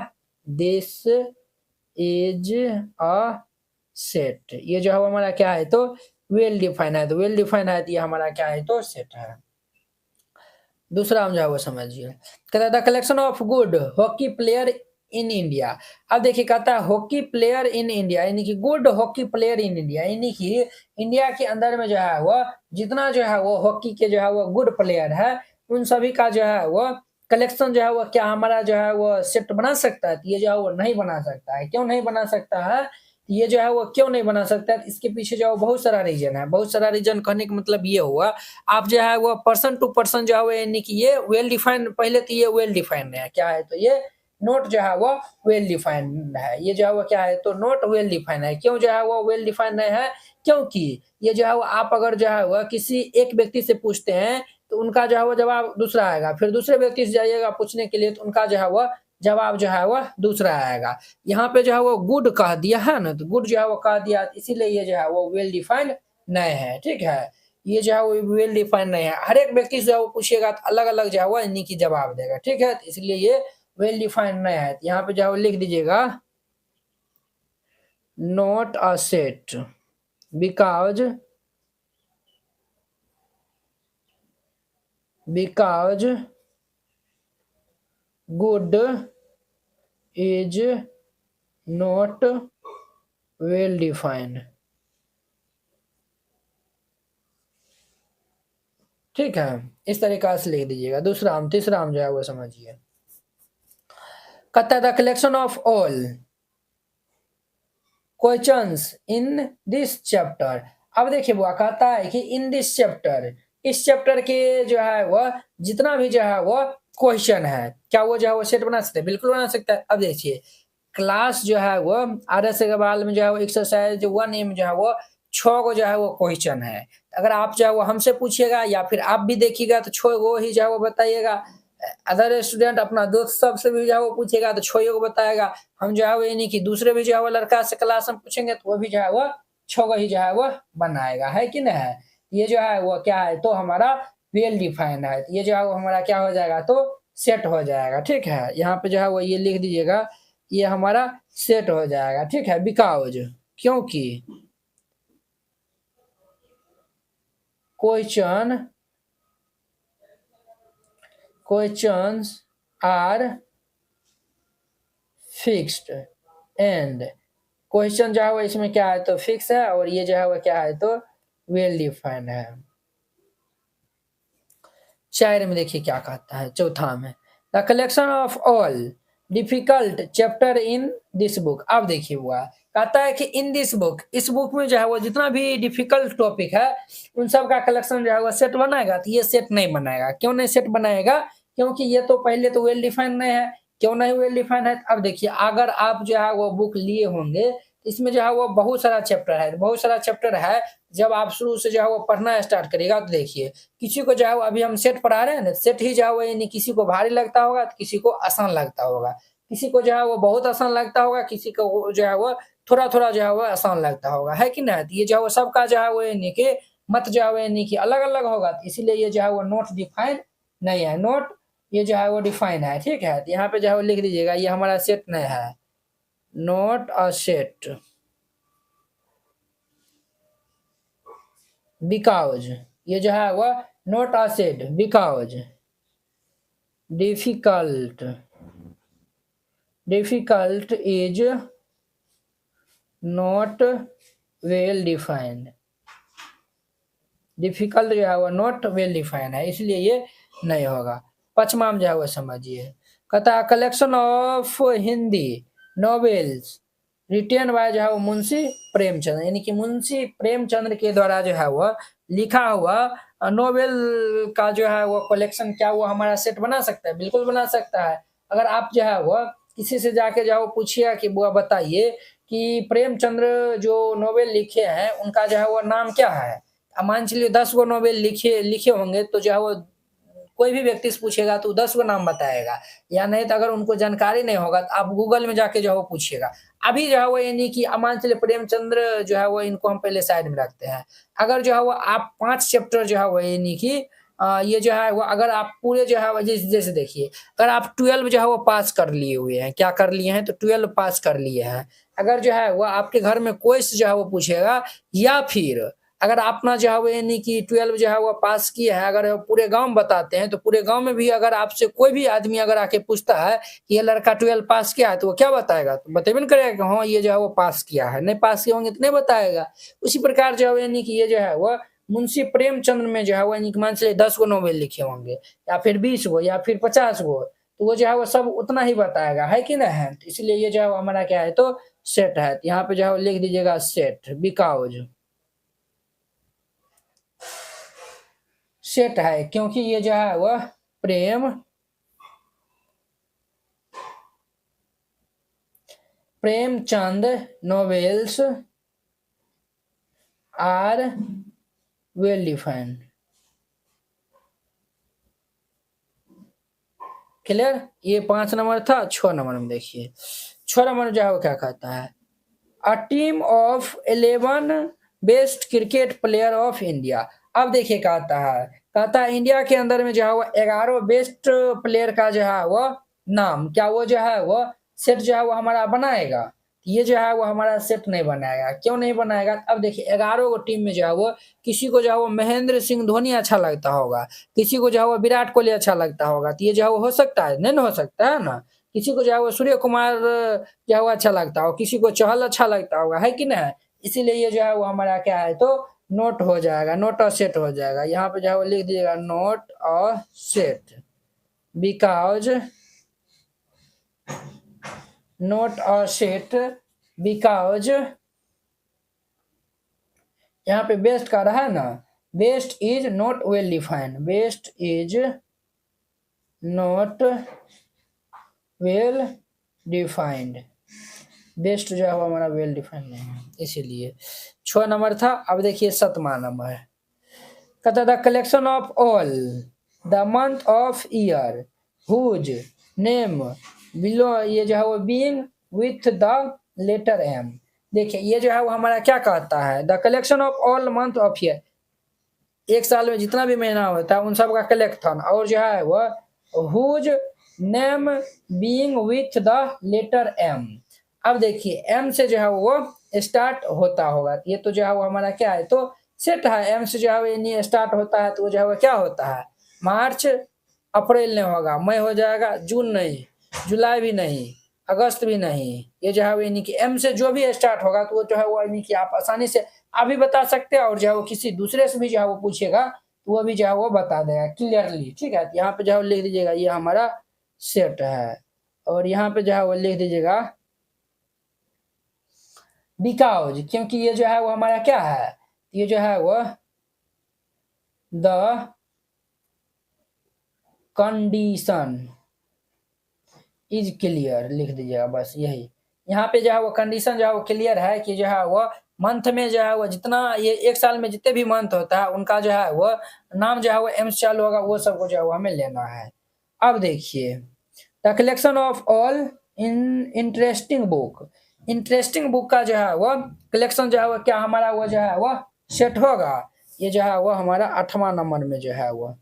दिस इज अ सेट। ये जो है हमारा क्या है तो वेल डिफाइन है, तो वेल डिफाइन है तो ये हमारा क्या है तो सेट है। दूसरा हम जो है वो समझिए, कहता था collection of good hockey player in India. अब देखिए कहता है हॉकी प्लेयर इन इंडिया, यानी कि good hockey player in India, यानी कि इंडिया के अंदर में जो है वो जितना जो है वो हॉकी के जो है वो गुड प्लेयर है उन सभी का जो है वो कलेक्शन जो है वो क्या हमारा जो है वो सेट बना सकता है। ये जो है वो नहीं बना सकता है। क्यों नहीं बना सकता है, ये जो है वो क्यों नहीं बना सकता है, इसके पीछे जो है बहुत सारा रीजन है। बहुत सारा रीजन कहने का मतलब ये हुआ आप जो है वो पर्सन टू पर्सन जो है यानी कि ये वेल डिफाइंड, पहले तो ये वेल डिफाइंड है क्या है तो ये नोट जो है वो वेल डिफाइंड है। ये जो है वो क्या है तो नोट वेल डिफाइंड है। क्यों जो है वो वेल डिफाइंड नहीं है, क्योंकि ये जो है वो आप अगर जो है वो किसी एक व्यक्ति से पूछते हैं तो उनका जो है वो जवाब दूसरा आएगा, फिर दूसरे व्यक्ति से जाइएगा पूछने के लिए तो उनका जो है वो जवाब जो है वो दूसरा आएगा। यहाँ पे जो है वो गुड कह दिया है ना, तो गुड जो है वो कह दिया इसीलिए ये जो है वो वेल डिफाइंड नहीं है। ठीक है, ये जो है वो वेल डिफाइंड नहीं है। हर एक व्यक्ति से वो पूछिएगा तो अलग अलग जो है वो इन्हीं की जवाब देगा। ठीक है, तो इसलिए ये वेल डिफाइंड नहीं है। यहाँ पे जो है वो लिख दीजिएगा not a set because good is not well defined. ठीक है, इस तरीका से लिख दीजिएगा। तीसरा हम जो है वो समझिए, कहता था collection of all questions in this chapter. अब देखिए वो कहता है कि इन दिस चैप्टर, इस चैप्टर के जो है वो जितना भी जो है वो क्वेश्चन है क्या वो जो है वो सेट बना सकते हैं, बिल्कुल बना सकता है। अब देखिए क्लास जो है वो RS अग्रवाल में जो है वो एक्सरसाइज 1A में जो है वो 6 गो जो है वो क्वेश्चन है। अगर आप जो है वो हमसे पूछिएगा या फिर आप भी देखिएगा तो 6 गो ही जो है वो बताइएगा। अदर स्टूडेंट अपना दोस्त सबसे भी जो है वो पूछेगा तो 6 को बताएगा। हम जो है वो यानी कि दूसरे भी जो है वो लड़का से क्लास में पूछेंगे तो वो भी जो है वो 6 ही जो है वो बनाएगा, है कि नहीं है? ये जो है वो क्या है तो हमारा वेल डिफाइंड है। ये जो है वो हमारा क्या हो जाएगा तो सेट हो जाएगा, ठीक है? यहाँ पे जो है वो ये लिख दीजिएगा, ये हमारा सेट हो जाएगा, ठीक है? बिकॉज़ क्योंकि questions are fixed and question जो है वो इसमें क्या है तो फिक्स है और ये जो है वो क्या है तो वेल डिफाइंड है। 4 में देखिए क्या कहता है, चौथा में the collection of all difficult chapter in this book. अब देखिए हुआ कहता है कि इन दिस बुक, इस बुक में जो है वो जितना भी डिफिकल्ट टॉपिक है उन सब का कलेक्शन जो है वो सेट बनाएगा। तो ये सेट नहीं बनाएगा, क्यों नहीं सेट बनाएगा? क्योंकि ये तो पहले तो वेल डिफाइंड नहीं है। क्यों नहीं वेल डिफाइंड है? अब देखिए अगर आप जो है वो बुक लिए होंगे इसमें जो है वो बहुत सारा चैप्टर है, बहुत सारा चैप्टर है। जब आप शुरू से जो है वो पढ़ना स्टार्ट करिएगा तो देखिए किसी को जो है वो अभी हम सेट पढ़ा रहे हैं ना, सेट ही जो है वो यानी किसी को भारी लगता होगा तो किसी को आसान लगता होगा, किसी को जो है वो बहुत आसान लगता होगा, किसी को जो है वो थोड़ा-थोड़ा जो है वो आसान लगता होगा, है कि नहीं? तो ये जो है वो सबका जो है वो यानी कि मत जो है वो यानी कि अलग-अलग होगा, तो इसीलिए ये जो है वो नोट डिफाइन नहीं है, नोट ये जो है वो डिफाइन है, ठीक है? तो यहाँ पे जो है वो लिख दीजिएगा ये हमारा सेट नहीं है, नोट अ सेट। बिकॉज ये जो है वह note a set because difficult is not well defined. Difficult जो है वह नॉट वेल डिफाइंड है, इसलिए ये नहीं होगा। 5वां जो है वह समझिए, कहता है collection of Hindi novels written by जो है वो मुंशी प्रेमचंद, यानी कि मुंशी प्रेमचंद के द्वारा जो है वह लिखा हुआ नोवेल का जो है वो कलेक्शन क्या वो हमारा सेट बना सकता है? बिल्कुल बना सकता है। अगर आप जो है वह किसी से जाके जाओ पूछिए कि बुआ बताइए कि प्रेमचंद्र जो नोवेल लिखे हैं उनका जो है वो नाम क्या है? अब मान चलिए 10 गो नोवेल लिखे लिखे होंगे तो जो है वो कोई भी व्यक्ति से पूछेगा तो 10 गो नाम बताएगा, या नहीं तो अगर उनको जानकारी नहीं होगा तो आप गूगल में जाके जो है वो पूछिएगा। अभी जो है वो यानी कि मान चलिए प्रेमचंद्र जो है वो इनको हम पहले साइड में रखते हैं। अगर जो है वो आप 5 चैप्टर जो है वो यानी कि ये जो है वो अगर आप पूरे जो है वो जैसे देखिए अगर आप 12 जो है वो पास कर लिए हुए हैं, क्या कर लिए हैं तो 12 पास कर लिए हैं। अगर जो है वो आपके घर में कोई से जो है वो पूछेगा या फिर अगर अपना जो है वो यानी कि 12 जो है वो पास किया है, अगर पूरे गाँव में बताते हैं तो पूरे गाँव में भी अगर आपसे कोई भी आदमी अगर आके पूछता है कि ये लड़का 12 पास किया है तो वो क्या बताएगा? तो बतेबे न करेगा कि हाँ ये जो है वो पास किया है, नहीं पास किए होंगे तो नहीं बताएगा। उसी प्रकार जो है यानी कि ये जो है वो मुंशी प्रेमचंद में जो है वो यानी कि मान चलिए 10 गो नॉवेल लिखे होंगे या फिर 20 गो या फिर 50 गो, तो वो जो है वो सब उतना ही बताएगा, है कि नहीं है? तो इसलिए ये जो है वो हमारा क्या है तो सेट है। तो यहाँ पे जो है वो लिख दीजिएगा सेट बिकॉज़ सेट है क्योंकि ये जो है वह Premchand novels are well defined. Clear? ये 5 नंबर था। 6 नंबर में देखिए 6 नंबर जो है वो क्या कहता है a team of 11 best cricket player of India. अब देखिए कहता है इंडिया के अंदर में जो है वो 11 बेस्ट प्लेयर का जो है वो नाम क्या वो जो है वो सेट जो है वो हमारा बनाएगा। ये जो है वो हमारा सेट नहीं बनाएगा, क्यों नहीं बनाएगा? अब देखिए 11 गो टीम में जो है वो किसी को जो है वो महेंद्र सिंह धोनी अच्छा लगता होगा, किसी को जो है वो विराट कोहली अच्छा लगता होगा, तो ये जो है वो हो सकता है? नहीं ना हो सकता है ना। किसी को जो है वो सूर्य कुमार जो है वो अच्छा लगता हो, किसी को चहल अच्छा लगता होगा, है कि नहीं? इसीलिए ये जो है वो हमारा क्या है तो नोट हो जाएगा, नोट और सेट हो जाएगा। यहाँ पे जो है वो लिख दीजिएगा नोट और सेट बिकॉज नोट और सेट बिकॉज यहाँ पे बेस्ट का रहा है ना, best is not well defined, best is not well defined, best जो है वो हमारा वेल डिफाइंड नहीं है, इसीलिए 6 नंबर था। अब देखिए 7वां नंबर है, कहता the collection of all the month of year whose name below ये जो है वो being with the letter M. देखिए ये जो है वो हमारा क्या कहता है, the collection of all month of year, एक साल में जितना भी महीना होता है उन सब का कलेक्शन, और जो है वह whose name being with the letter M. अब देखिए एम से जो है वो स्टार्ट होता होगा, ये तो जो है वो हमारा क्या है, तो सेट है, एम से जो है वो यानी स्टार्ट होता है, तो वो जो है वो क्या होता है, मार्च अप्रैल नहीं होगा, मई हो जाएगा, जून नहीं, जुलाई भी नहीं, अगस्त भी नहीं, ये जो है वो यानी कि एम से जो भी स्टार्ट होगा तो वो जो है वो यानी कि आप आसानी से आप भी बता सकते हैं, और जो है वो किसी दूसरे से भी जो है वो पूछेगा तो वो भी जो है वो बता देगा क्लियरली। ठीक है, यहाँ पे जो है वो लिख दीजिएगा ये हमारा सेट है, और यहाँ पे जो है वो लिख दीजिएगा बिकॉज, क्योंकि ये जो है वो हमारा क्या है, ये जो है वो द कंडीशन इज क्लियर लिख दीजिएगा, बस यही। यहाँ पे जो है वो कंडीशन जो है वो क्लियर है कि जो है वो मंथ में जो है वो जितना ये एक साल में जितने भी मंथ होता है उनका जो है वो नाम जो है वो एम से चालू होगा, वो सबको जो है वो हमें लेना है। अब देखिए the collection of all in interesting book, interesting book का जो है वो कलेक्शन जो है वो क्या हमारा वो जो है वो सेट होगा, ये जो है वो हमारा 8वां नंबर में जो है वो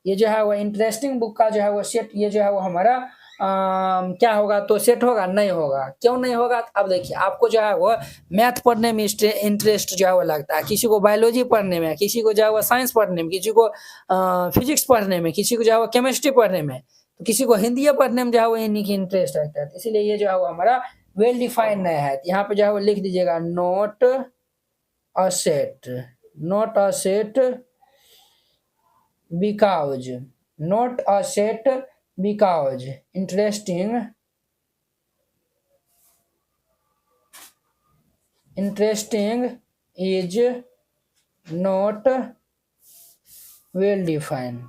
ये जो है वो इंटरेस्टिंग बुक का जो है वो सेट, ये जो है वो हमारा क्या होगा, तो सेट होगा नहीं होगा, क्यों नहीं होगा, अब देखिए आपको जो है वो मैथ पढ़ने में इंटरेस्ट जो है वो लगता है, किसी को बायोलॉजी पढ़ने में, किसी को जो है वो साइंस पढ़ने में, किसी को फिजिक्स पढ़ने में, किसी को जो है वो केमिस्ट्री पढ़ने में, तो किसी को हिंदी पढ़ने में जो है वो यानी कि इंटरेस्ट रहता है, इसीलिए ये जो है वो हमारा वेल डिफाइंड नहीं है। यहाँ पे जो है वो लिख दीजिएगा note a set, note a set because, not a set because interesting is not well defined,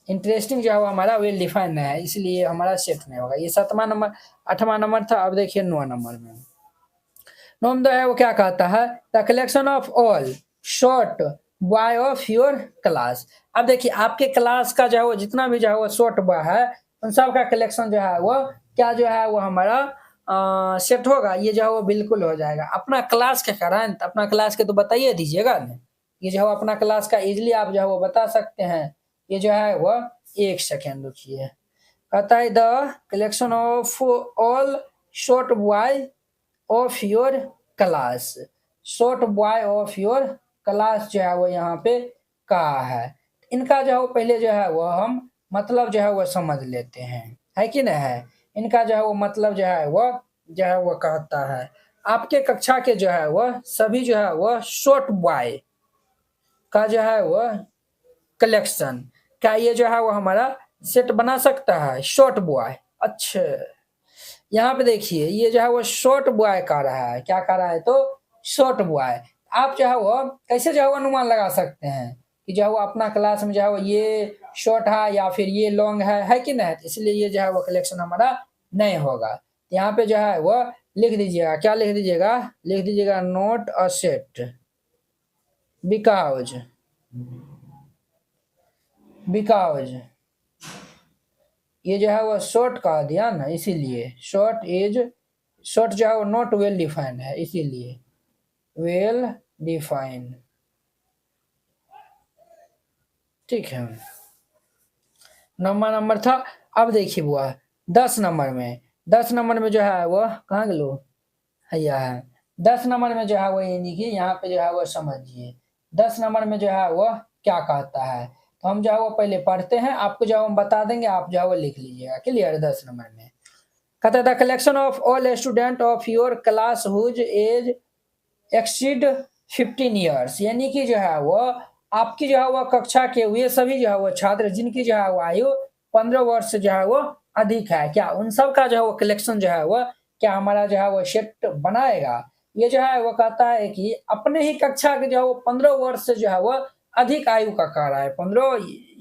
interesting जो है वो हमारा वेल डिफाइंड है, इसलिए हमारा सेट नहीं होगा। ये 7वां नंबर 8वां नंबर था। अब देखिए 9वां नंबर में नोम जो है वो क्या कहता है, the collection of all short boy of your class. अब देखिए आपके क्लास का जो है वो जितना भी जो है वो शॉर्ट बॉय है उन सब का कलेक्शन जो है वो क्या जो है वो हमारा सेट होगा, ये जो है वो बिल्कुल हो जाएगा। अपना क्लास के कारण अपना क्लास के तो बताइए दीजिएगा ना, ये जो है अपना क्लास का इजिली आप जो है वो बता सकते हैं। ये जो है वो 1 सेकेंड रुकिए, कहता है the collection of all short boy of your class, short boy of your class जो है वो यहाँ पे कहा है। इनका जो है वो पहले जो है वो हम मतलब जो है वो समझ लेते हैं, है कि नहीं है। इनका जो है वो मतलब जो है वो कहता है आपके कक्षा के जो है वो सभी जो है वो शॉर्ट बॉय का जो है वो कलेक्शन, क्या ये जो है वो हमारा सेट बना सकता है शॉर्ट बॉय। अच्छा यहाँ पे देखिए ये जो है वो शॉर्ट बॉय कह रहा है, क्या कह रहा है, तो शॉर्ट बॉय। आप जो है वो कैसे जो है वो अनुमान लगा सकते हैं कि जो है वो अपना क्लास में जो है वो ये शॉर्ट है या फिर ये लॉन्ग है कि नहीं, इसलिए ये जो है वो कलेक्शन हमारा नहीं होगा। यहाँ पे जो है वो लिख दीजिएगा, क्या लिख दीजिएगा, लिख दीजिएगा note a set because, because ये जो है वो शॉर्ट कह दिया ना, इसीलिए शॉर्ट जो है वो नॉट वेल डिफाइंड है, इसीलिए वेल डिफाइंड। ठीक है, 9वां नंबर था। अब देखिए बुआ 10 नंबर में, 10 नंबर में जो है वो कहाँ गलो हैया है, 10 नंबर में जो है वो यानी कि यहाँ पे जो है वो समझिए 10 नंबर में जो है वो क्या कहता है, तो हम जो है वो पहले पढ़ते हैं, आपको जो है हम बता देंगे, आप जो है वो लिख लीजिएगा क्लियर। 10 नंबर में कहता है the collection of all student of your class whose age exceed 15 years, यानी कि जो है वो आपकी जो है वो कक्षा के हुए सभी जो है वो छात्र जिनकी जो है वो आयु 15 वर्ष से जो है वो अधिक है, क्या उन सब का जो है वो कलेक्शन जो है वो क्या हमारा जो है वो सेट बनाएगा। ये जो है वो कहता है कि अपने ही कक्षा के जो है वो 15 वर्ष से जो है वो अधिक आयु का कह रहा है, 15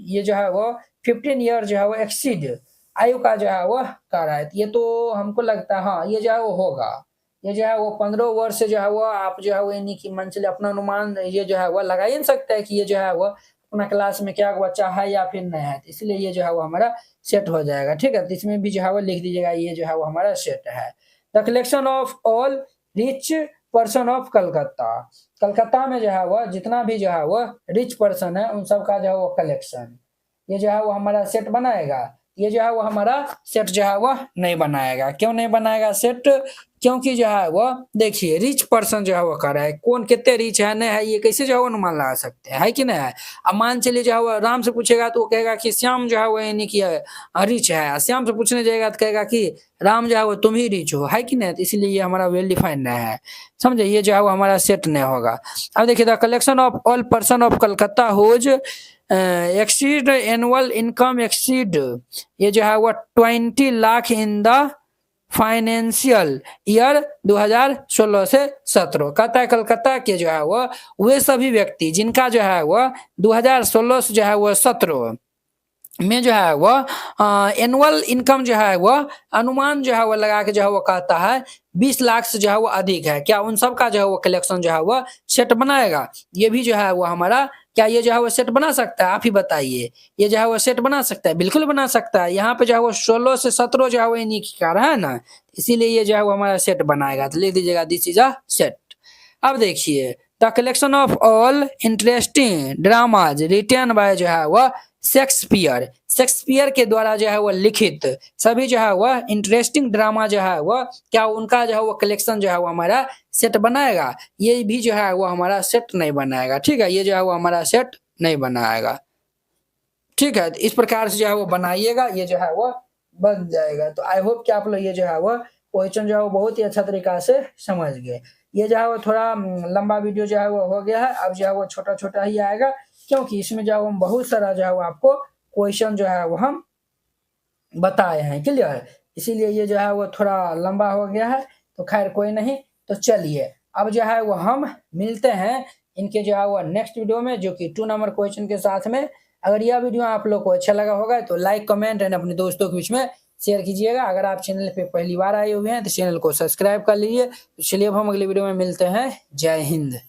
ये जो है वो 15 ईयर जो है वो एक्सीड आयु का जो है वो कह रहा है। ये तो हमको लगता है हाँ ये जो है वो होगा, ये जो है वो 15 वर्ष से जो है वो आप जो है वो यानी कि मन से अपना अनुमान ये जो है वो लगा ही नहीं सकता है कि ये जो है वो अपना क्लास में क्या बच्चा है या फिर नहीं है, तो इसलिए ये जो है वो हमारा सेट हो जाएगा। ठीक है, तो इसमें भी जो है वो लिख दीजिएगा, ये जो है वो हमारा सेट है। The collection of all rich person of Calcutta, Calcutta में जो है वो जितना भी जो है वो रिच पर्सन है उन सब का जो है वो कलेक्शन, ये जो है वो हमारा सेट बनाएगा। ये जो है वो हमारा सेट जो है वो नहीं बनाएगा। क्यों नहीं बनाएगा सेट? क्योंकि जो है वो देखिए रिच पर्सन जो है वो कर रहा है, कौन कितने रिच है नहीं है ये कैसे जो है वो अनुमान लगा सकते हैं, है कि नहीं है। अब मान चलिए जो है वो राम से पूछेगा तो वो कहेगा कि श्याम जो है वो यानी कि रिच है, श्याम से पूछने जाएगा तो कहेगा कि राम जो है वो तुम ही रिच हो, है कि नहीं। तो इसलिए ये हमारा वेल डिफाइंड नहीं है, समझे, ये जो है वो हमारा सेट नहीं होगा। अब देखिए the collection of all person of Calcutta whose exceed annual income exceed, ये जो है वो 20 lakh in the financial year 2016 से 17। कहता है कलकत्ता के जो है वो वे सभी व्यक्ति जिनका जो है वो 2016 से जो है वो 17 में जो है वो एनुअल इनकम जो है वो अनुमान जो है वो लगा के जो है वो कहता है 20 लाख से जो है वो अधिक है, क्या उन सब का जो है वो कलेक्शन जो है वो सेट बनाएगा? ये भी जो है वो हमारा, क्या ये जो है वो सेट बना सकता है? आप ही बताइए, ये जो है वो सेट बना सकता है? बिल्कुल बना सकता है। यहाँ पे जो है वो 16 से 17 जो है वो इन्हीं की कार है ना, इसीलिए ये जो है वो हमारा सेट बनाएगा। तो लिख दीजिएगा दिस इज अ सेट। अब देखिए the collection of all interesting dramas written by जो है वह शेक्सपियर, शेक्सपियर के द्वारा जो है वह लिखित सभी जो है वह इंटरेस्टिंग ड्रामा जो है वह, क्या उनका जो है वो कलेक्शन जो है वो हमारा सेट बनाएगा? ये भी जो है वो हमारा सेट नहीं बनाएगा। ठीक है, ये जो है वो हमारा सेट नहीं बनाएगा। ठीक है, इस प्रकार से जो है वो बनाइएगा, ये जो है वो बन जाएगा। तो आई होप कि आप लोग ये जो है वो क्वेश्चन जो है वो बहुत ही अच्छा तरीका से समझ गए। ये जो है वो थोड़ा लंबा वीडियो जो है वो हो गया है, अब जो है वो छोटा छोटा ही आएगा, क्योंकि इसमें जो है वो बहुत सारा जो है वो आपको क्वेश्चन जो है वो हम बताए हैं, क्लियर। इसीलिए ये जो है वो थोड़ा लंबा हो गया है, तो खैर कोई नहीं। तो चलिए अब जो है वो हम मिलते हैं इनके जो है वो नेक्स्ट वीडियो में, जो कि 2 नंबर क्वेश्चन के साथ में। अगर यह वीडियो आप लोग को अच्छा लगा होगा तो लाइक कमेंट एंड अपने दोस्तों के बीच में शेयर कीजिएगा। अगर आप चैनल पे पहली बार आए हुए हैं तो चैनल को सब्सक्राइब कर लीजिए। तो चलिए अब हम अगले वीडियो में मिलते हैं। जय हिंद।